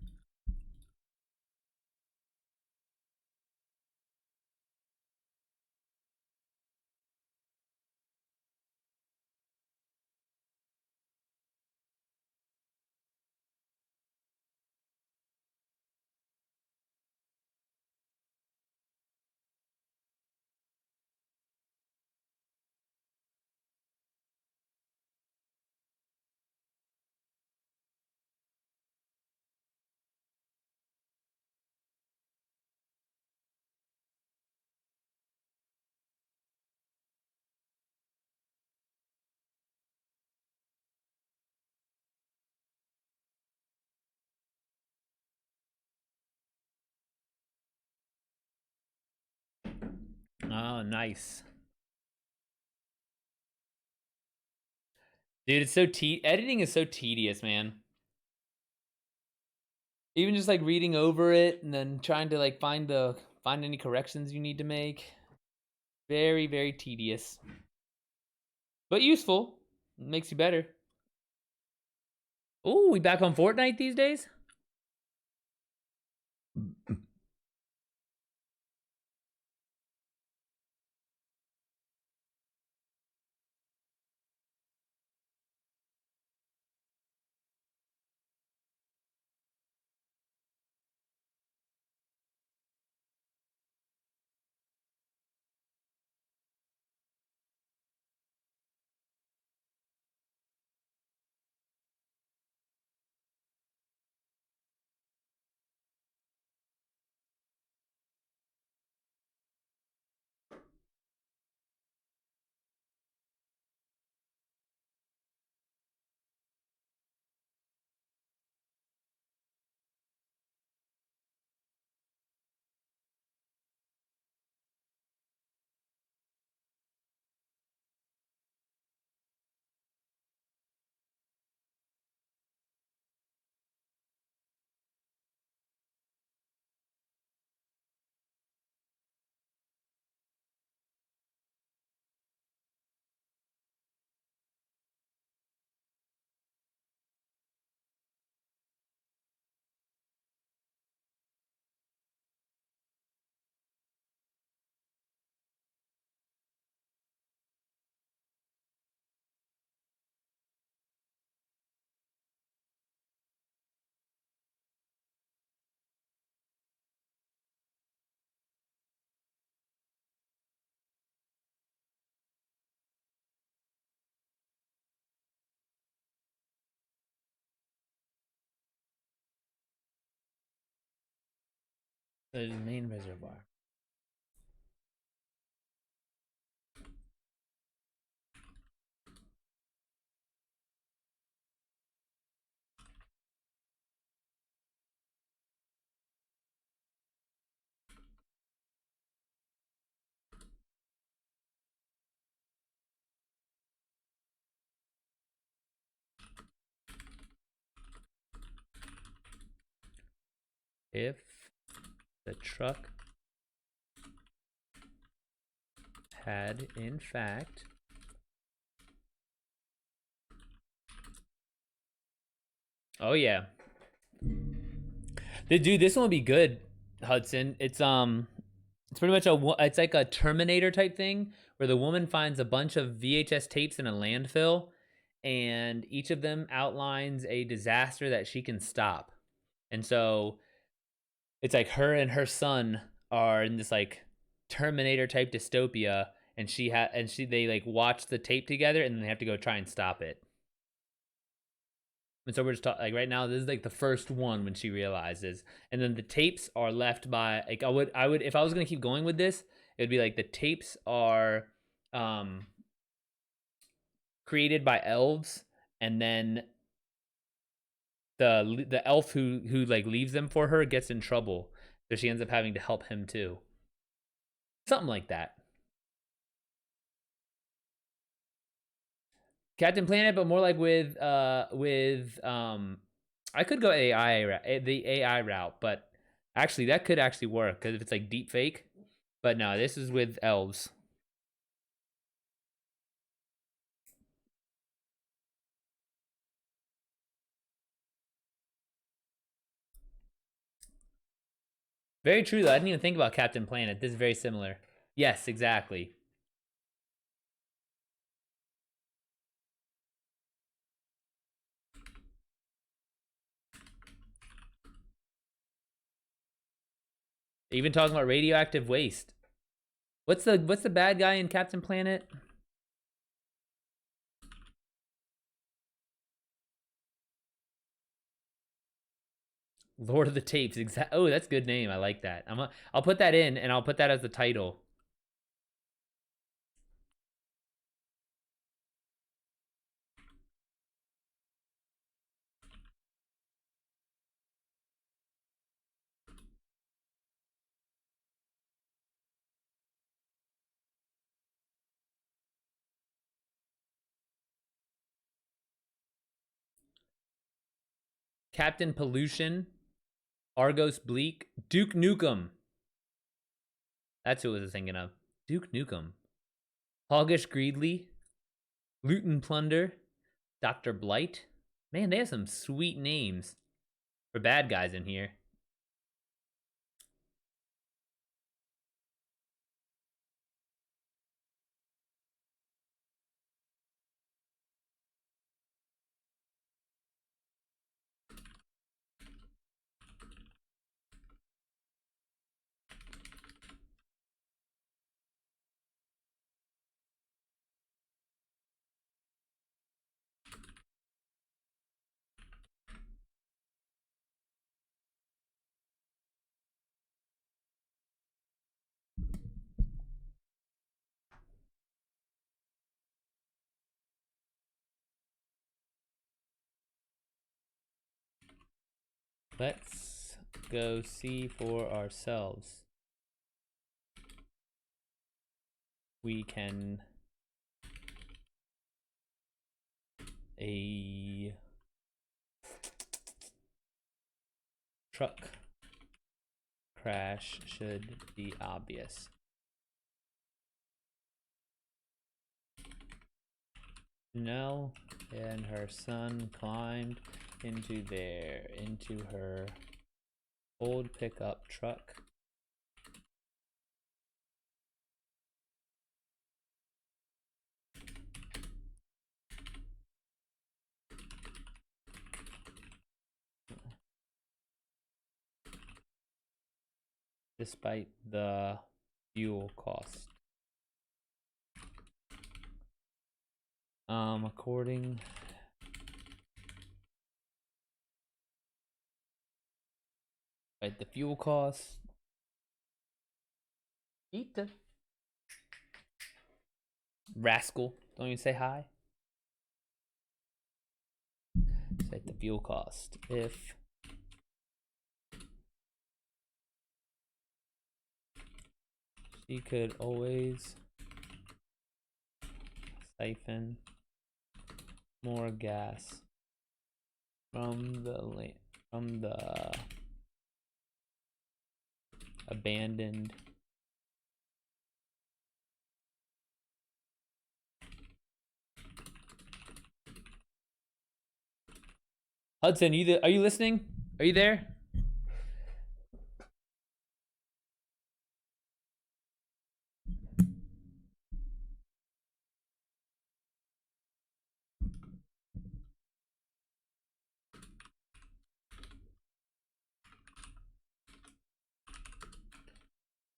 Oh, nice. Dude, it's so editing is so tedious, man. Even just like reading over it and then trying to like find any corrections you need to make. Very, very tedious. But useful. Makes you better. Oh, we back on Fortnite these days? The main reservoir. If the truck had in fact oh yeah, dude, this one will be good, Hudson. It's pretty much it's like a Terminator type thing where the woman finds a bunch of VHS tapes in a landfill, and each of them outlines a disaster that she can stop. And so it's like her and her son are in this like Terminator type dystopia, and they like watch the tape together, and then they have to go try and stop it. And so we're just like right now, this is like the first one when she realizes, and then the tapes are left by like I would if I was gonna keep going with this, it'd be like the tapes are created by elves, and then the elf who like leaves them for her gets in trouble, so she ends up having to help him too. Something like that. Captain Planet, but more like with I could go the AI route, but actually that could actually work because if it's like deep fake. But no, this is with elves. Very true though. I didn't even think about Captain Planet. This is very similar. Yes, exactly. Even talking about radioactive waste. What's the bad guy in Captain Planet? Lord of the Tapes. Oh, that's a good name. I like that. I'll put that in, and I'll put that as the title. Captain Pollution, Argos Bleak, Duke Nukem. That's who I was thinking of. Duke Nukem. Hoggish Greedley, Loot and Plunder, Dr. Blight. Man, they have some sweet names for bad guys in here. Let's go see for ourselves. We can a truck crash should be obvious. Nell and her son climbed into her old pickup truck. Despite the fuel cost. According right, the fuel costs Eat. Rascal. Don't even say hi. Set the fuel cost. If she could always siphon more gas from the abandoned Hudson, are you listening? Are you there?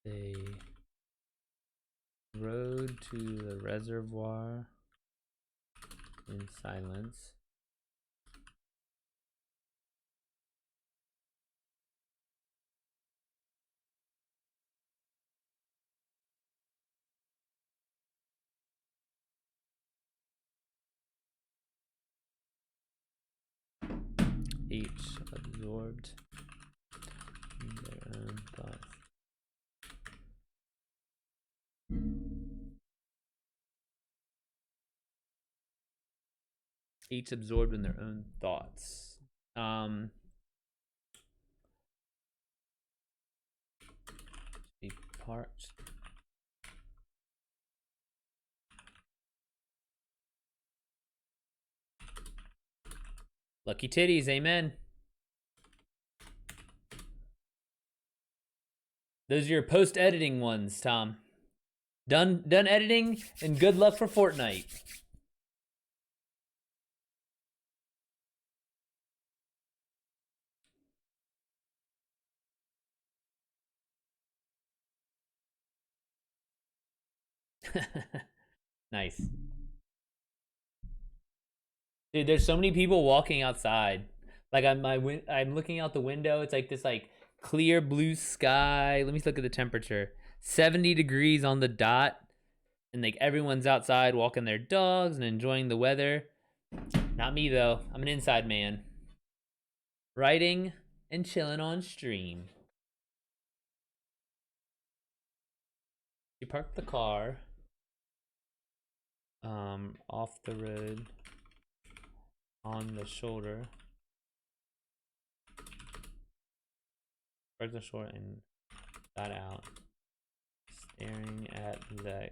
They rode to the reservoir in silence. Each absorbed in their own thoughts. Each absorbed in their own thoughts. Be parched. Lucky titties, amen. Those are your post-editing ones, Tom. Done editing, and good luck for Fortnite. Nice. Dude, there's so many people walking outside. Like I'm looking out the window. It's like this clear blue sky. Let me look at the temperature. 70 degrees on the dot. And like everyone's outside walking their dogs and enjoying the weather. Not me though. I'm an inside man. Writing and chilling on stream. You parked the car off the road on the shoulder. Parked the shoulder and got out, staring at the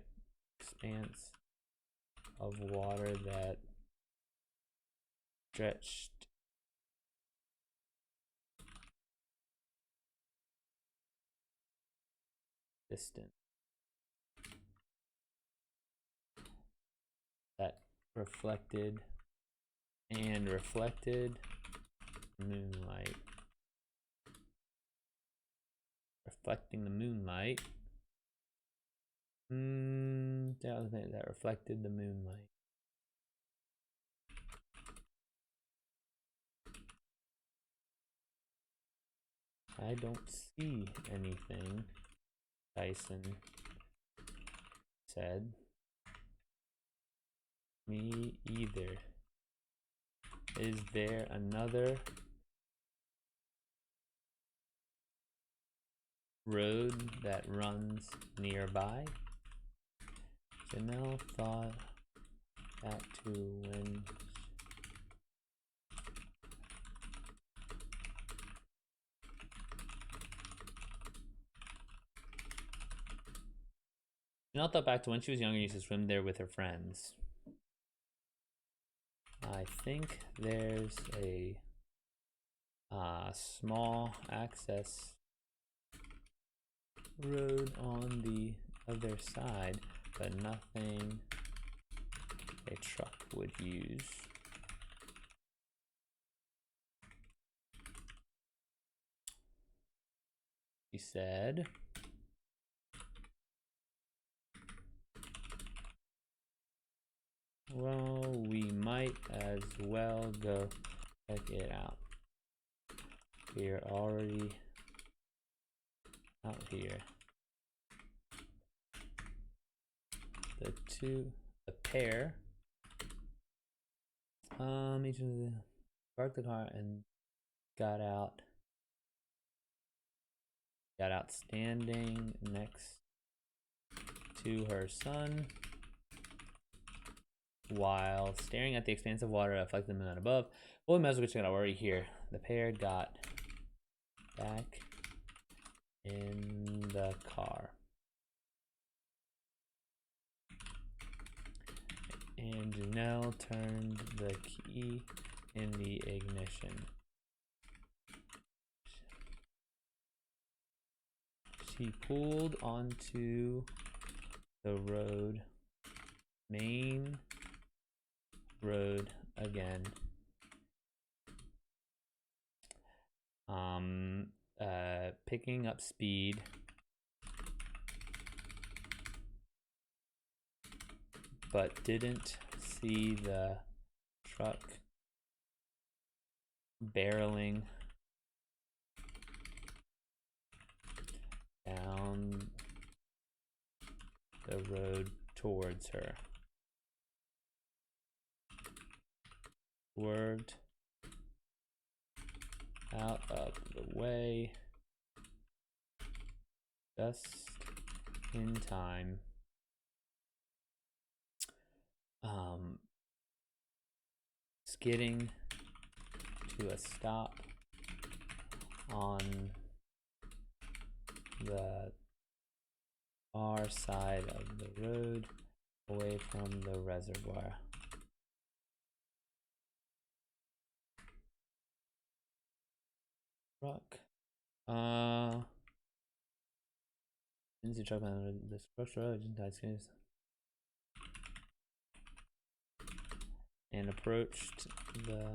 expanse of water that stretched distant. That reflected moonlight. Reflecting the moonlight. That was it. That reflected the moonlight. I don't see anything, Tyson said. Me either. Is there another road that runs nearby? Janelle thought that too when Janelle thought back to when she was younger and used to swim there with her friends. I think there's a small access road on the other side, but nothing a truck would use. He said, well, we might as well go check it out. We're already out here. the pair, each of the parked the car and got out standing next to her son while staring at the expanse of water reflected in the moon above. Well, we might as well check it out. We're already here. The pair got back in the car. And Janelle turned the key in the ignition. She pulled onto the road, main road again. Picking up speed. But didn't see the truck barreling down the road towards her. Swerved out of the way just in time. Skidding to a stop on the far side of the road away from the reservoir. Truck. Lindsay truck on the structure and approached the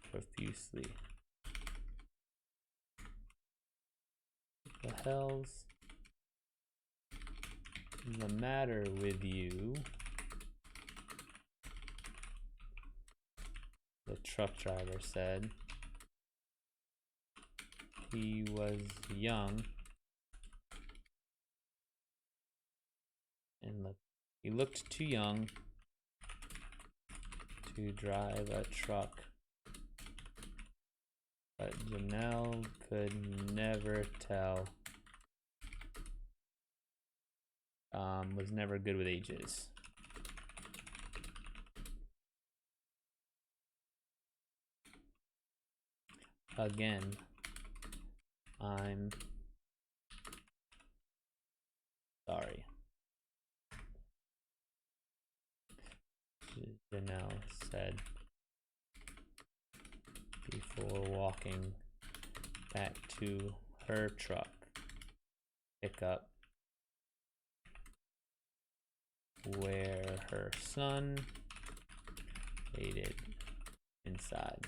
profusely. What the hell's the matter with you? The truck driver said. He was young and he looked too young to drive a truck, but Janelle could never tell. Was never good with ages. Again, I'm sorry. Janelle said before walking back to her truck pickup where her son waited inside.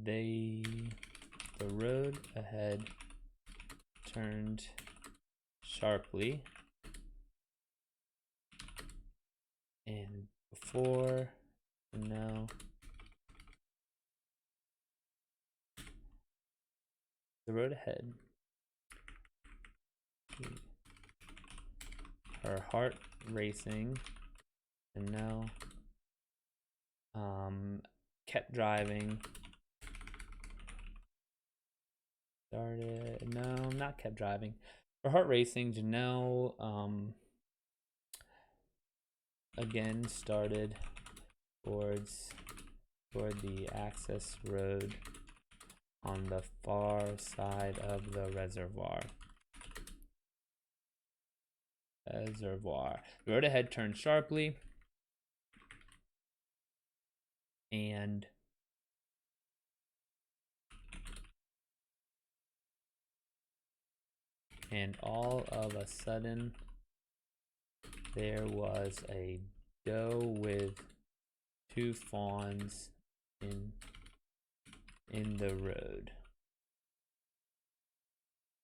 The road ahead turned sharply, and before now the road ahead, her heart racing, and now kept driving. Not kept driving. Her heart racing, Janelle again started toward the access road on the far side of the reservoir. The road ahead turned sharply, and all of a sudden there was a doe with two fawns in the road,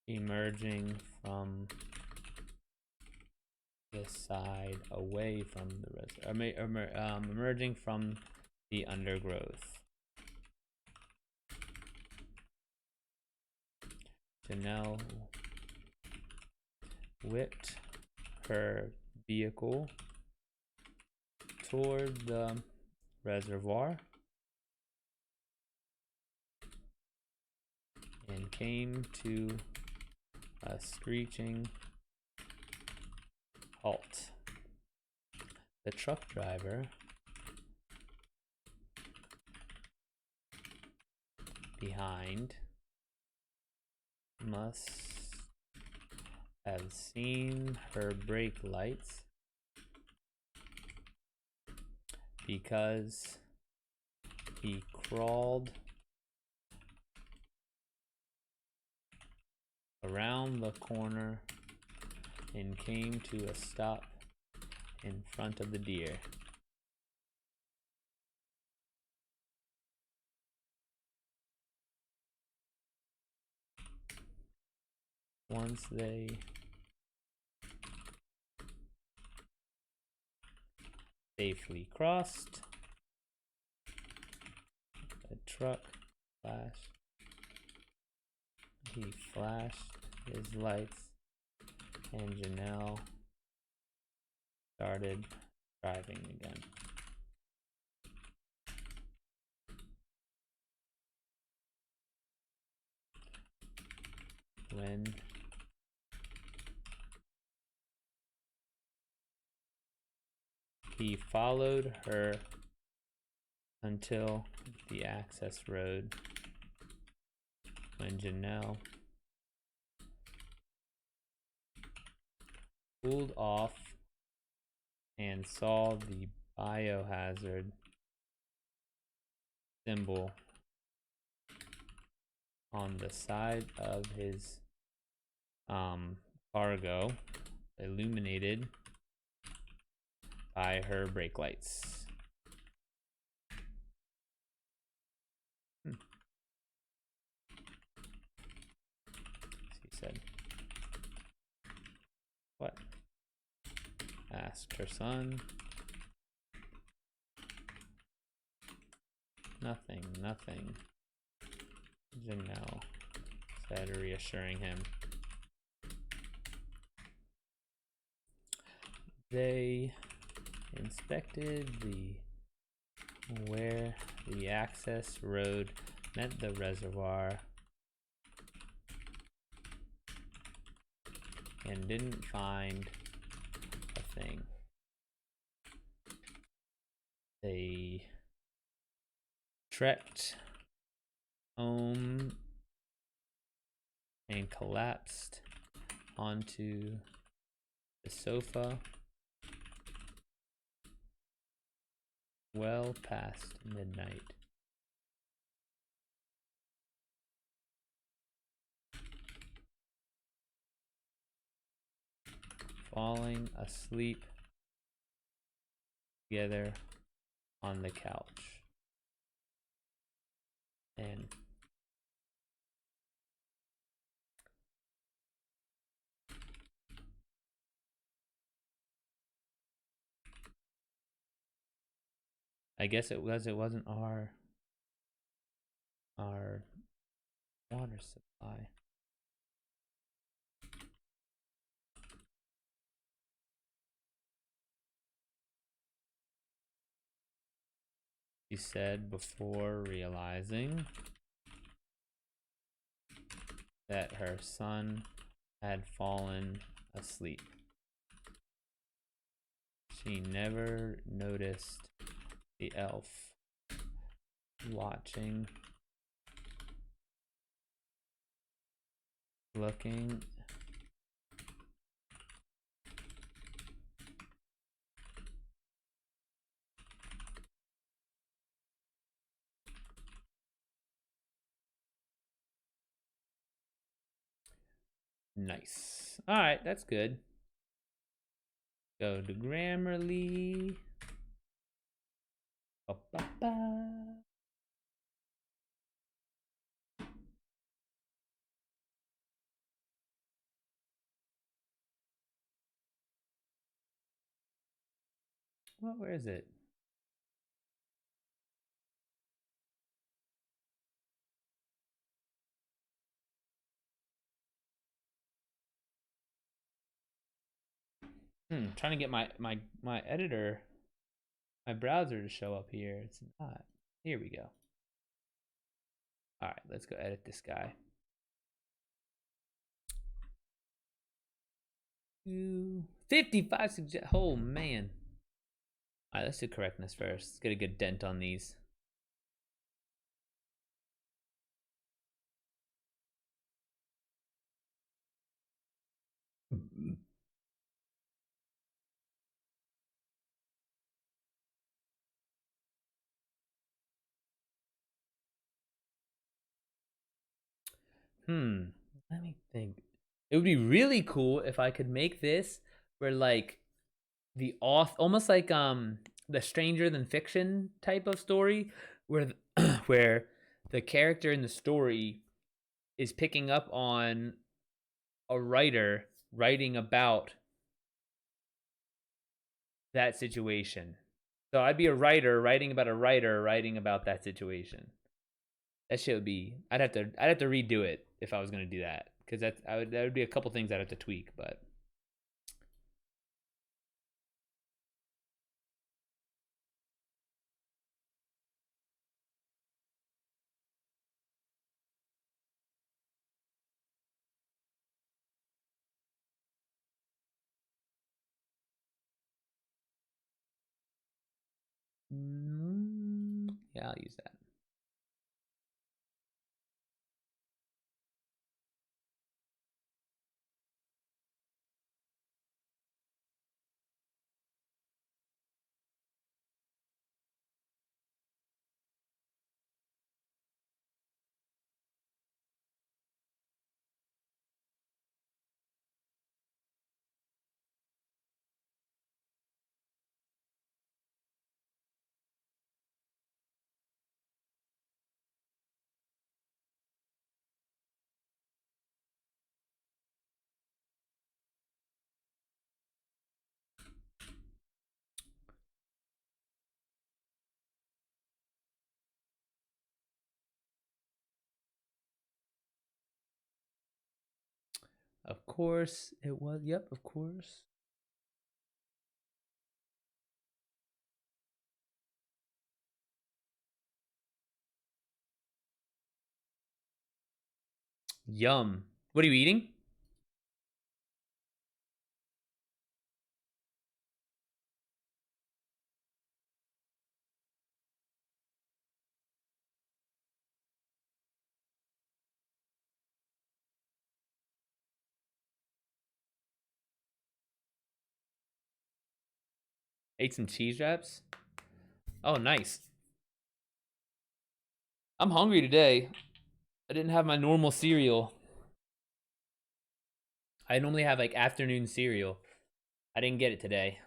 emerging from the side away from the reservoir, emerging from the undergrowth. Janelle whipped her vehicle toward the reservoir and came to a screeching halt. The truck driver behind must have seen her brake lights because he crawled around the corner and came to a stop in front of the deer. Once they safely crossed, the truck flashed. He flashed his lights, and Janelle started driving again. When he followed her until the access road, when Janelle pulled off and saw the biohazard symbol on the side of his cargo, illuminated by her brake lights. She said, "What?" asked her son. "Nothing, nothing," Janelle said, reassuring him. They inspected where the access road met the reservoir and didn't find a thing. They trekked home and collapsed onto the sofa well past midnight. Falling asleep together on the couch. And I guess it wasn't our water supply. She said before realizing that her son had fallen asleep. She never noticed the elf watching, looking nice. All right, that's good. Go to Grammarly. Ba-ba-ba. Well, where is it? Trying to get my editor, my browser to show up here. It's not. Here we go. All right, let's go edit this guy. 55 suggest. Oh man. All right, let's do correctness first. Let's get a good dent on these. Let me think. It would be really cool if I could make this where like the author, almost like the Stranger Than Fiction type of story, where where the character in the story is picking up on a writer writing about that situation. So I'd be a writer writing about a writer writing about that situation. That shit would be. I'd have to redo it if I was gonna do that, because that would be a couple things I'd have to tweak, but. Yeah, I'll use that. Of course it was. Yep, of course. Yum. What are you eating? Ate some cheese wraps. Oh, nice. I'm hungry today. I didn't have my normal cereal. I normally have like afternoon cereal. I didn't get it today.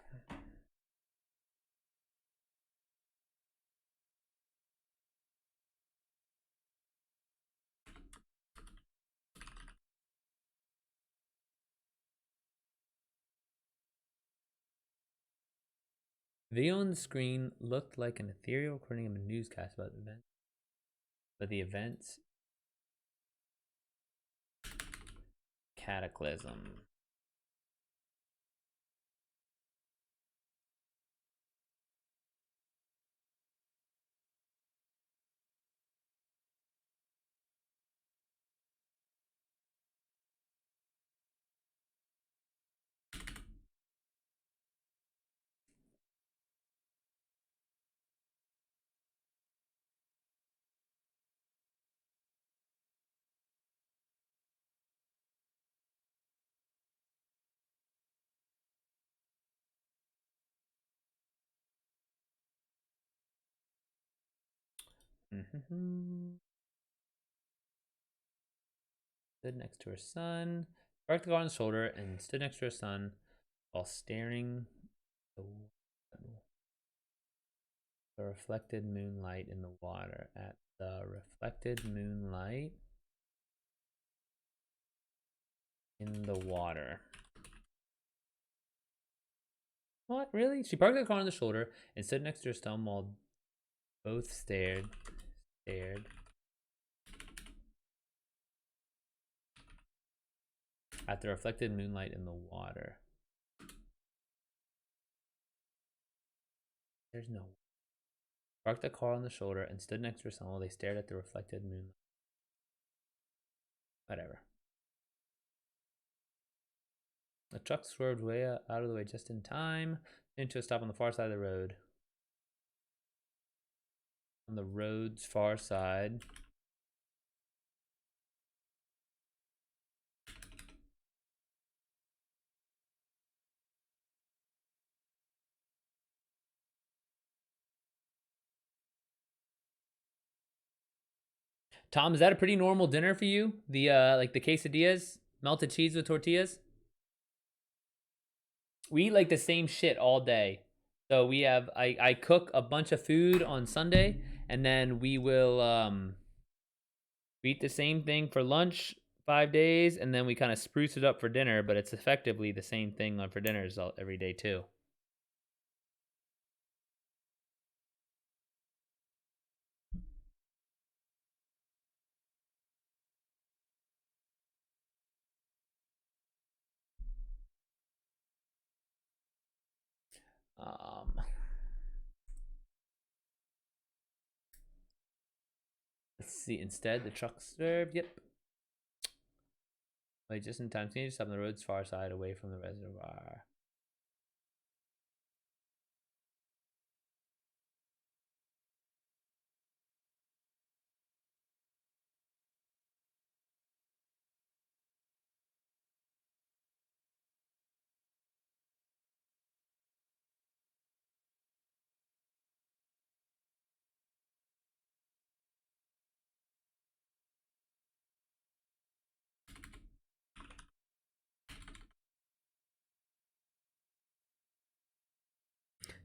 Video on the screen looked like an ethereal recording of a newscast about the event. But the events cataclysm. Stood next to her son, parked the car on his shoulder, and stood next to her son while staring the reflected moonlight in the water. At the reflected moonlight in the water. What? Really? She parked the car on the shoulder and stood next to her son while both stared at the reflected moonlight in the water. There's no. Parked the car on the shoulder and stood next to her son while they stared at the reflected moonlight. Whatever. The truck swerved way out of the way just in time into a stop on the far side of the road. On the road's far side. Tom, is that a pretty normal dinner for you? The like the quesadillas, melted cheese with tortillas? We eat like the same shit all day. So we have I cook a bunch of food on Sunday, and then we will we eat the same thing for lunch 5 days, and then we kind of spruce it up for dinner, but it's effectively the same thing for dinners every day too. Let's see. Instead, the truck served. Yep. Wait, just in time. Can you just stop on the road's far side, away from the reservoir?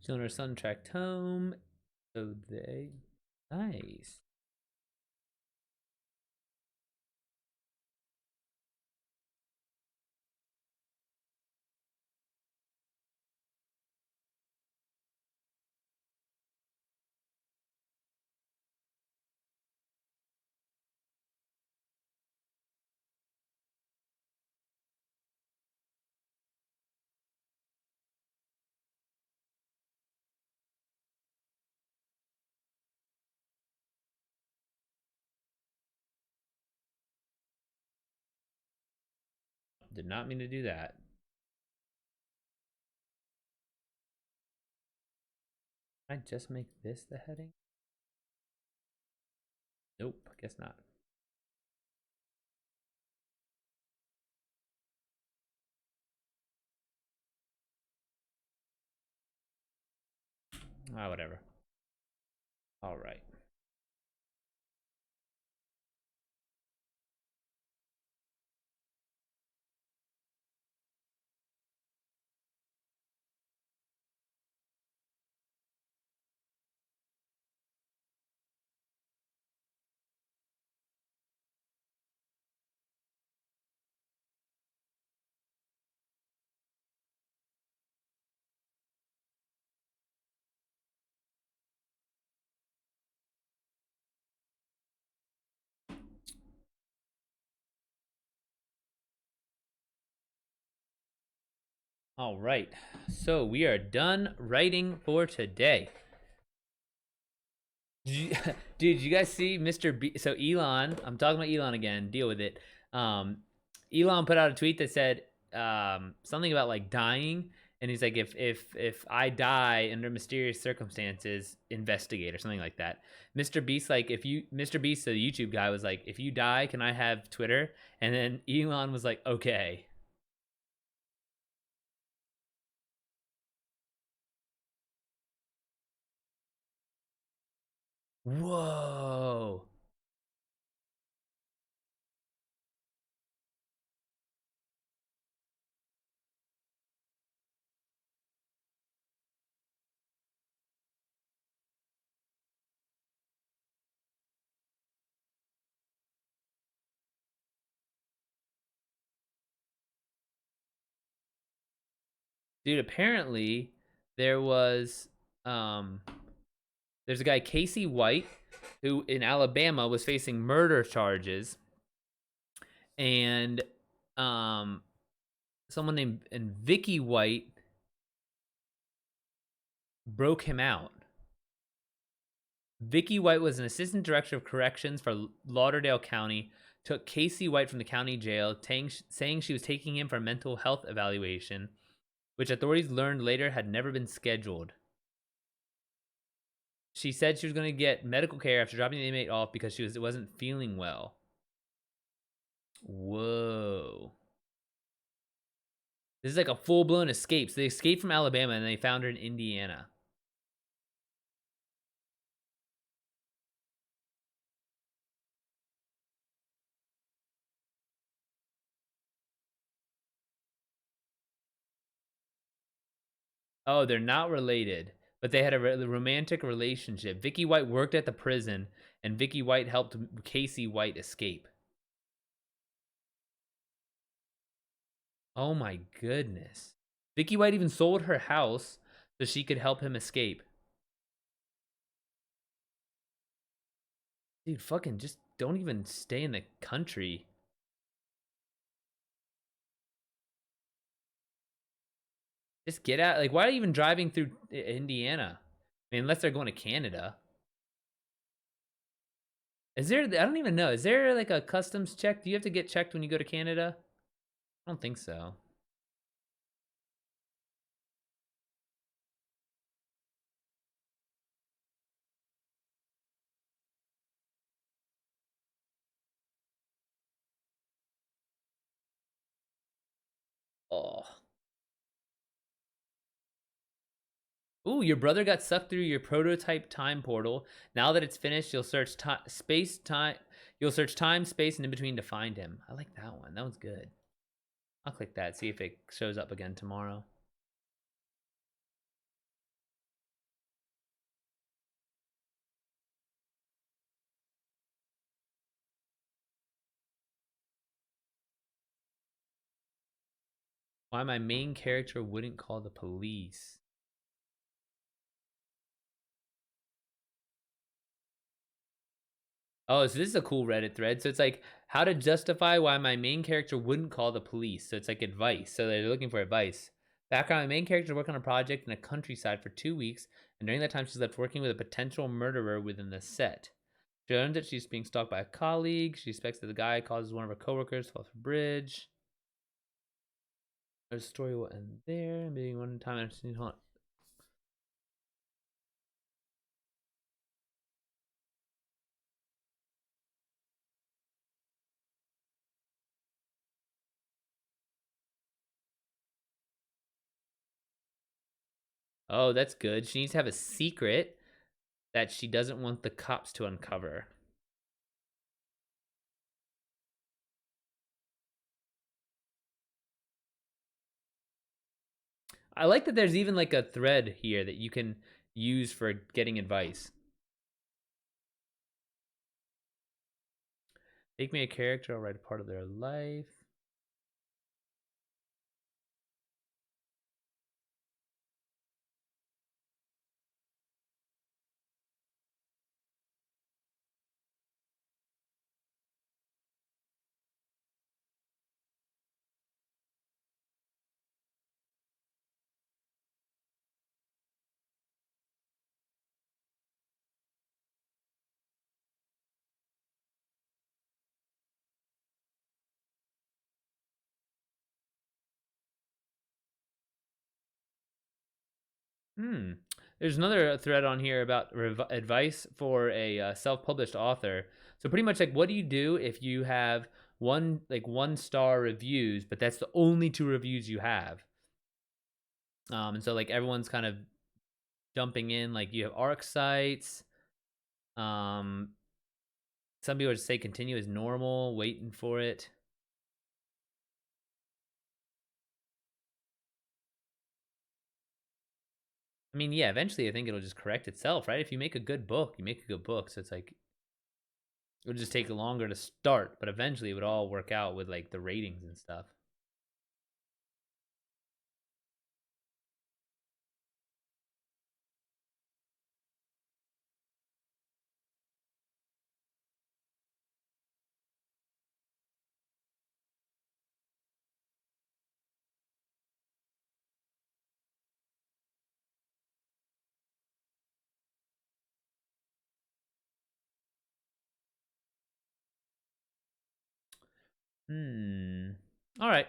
She and her son tracked home. So they. Nice. Did not mean to do that. Can I just make this the heading? Nope, I guess not. Ah, whatever. All right. All right. So we are done writing for today. Dude, you guys see Mr. B? So Elon, I'm talking about Elon again. Deal with it. Elon put out a tweet that said something about like dying, and he's like, if I die under mysterious circumstances, investigate or something like that. Mr. Beast, like Mr. Beast, the YouTube guy, was like, if you die, can I have Twitter? And then Elon was like, okay. Whoa. Dude, apparently there was there's a guy, Casey White, who in Alabama was facing murder charges, and someone named Vicky White broke him out. Vicky White was an assistant director of corrections for Lauderdale County, took Casey White from the county jail, saying she was taking him for a mental health evaluation, which authorities learned later had never been scheduled. She said she was going to get medical care after dropping the inmate off because she wasn't feeling well. Whoa. This is like a full-blown escape. So they escaped from Alabama and they found her in Indiana. Oh, they're not related, but they had a romantic relationship. Vicky White worked at the prison, and Vicky White helped Casey White escape. Oh my goodness. Vicky White even sold her house so she could help him escape. Dude, fucking just don't even stay in the country. Just get out. Like, why are you even driving through Indiana? I mean, unless they're going to Canada. Is there, I don't even know. Is there like a customs check? Do you have to get checked when you go to Canada? I don't think so. Oh. Ooh, your brother got sucked through your prototype time portal. Now that it's finished, you'll search space, time. You'll search time, space, and in between to find him. I like that one. That one's good. I'll click that. See if it shows up again tomorrow. Why my main character wouldn't call the police. Oh, so this is a cool Reddit thread. So it's like how to justify why my main character wouldn't call the police. So it's like advice. So they're looking for advice. Background: my main character worked on a project in a countryside for 2 weeks, and during that time she's left working with a potential murderer within the set. She learns that she's being stalked by a colleague. She suspects that the guy causes one of her coworkers to fall off a bridge. There's a story will end there. Maybe one time I've seen haunt. Oh, that's good. She needs to have a secret that she doesn't want the cops to uncover. I like that there's even like a thread here that you can use for getting advice. Make me a character, I'll write a part of their life. There's another thread on here about advice for a self-published author. So pretty much like, what do you do if you have one-star reviews, but that's the only 2 reviews you have? And so like everyone's kind of jumping in. Like you have ARC sites. Some people just say continue as normal, waiting for it. I mean, yeah, eventually I think it'll just correct itself, right? If you make a good book, you make a good book. So it's like, it'll just take longer to start, but eventually it would all work out with like the ratings and stuff. All right.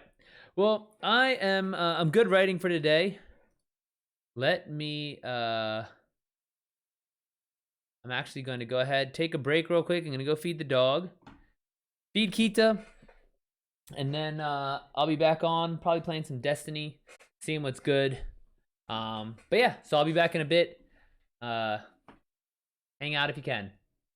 Well, I'm good writing for today. Let me I'm actually going to go ahead, take a break real quick. I'm going to go feed the dog. Feed Kita. And then I'll be back on, probably playing some Destiny, seeing what's good. But yeah, so I'll be back in a bit. Hang out if you can.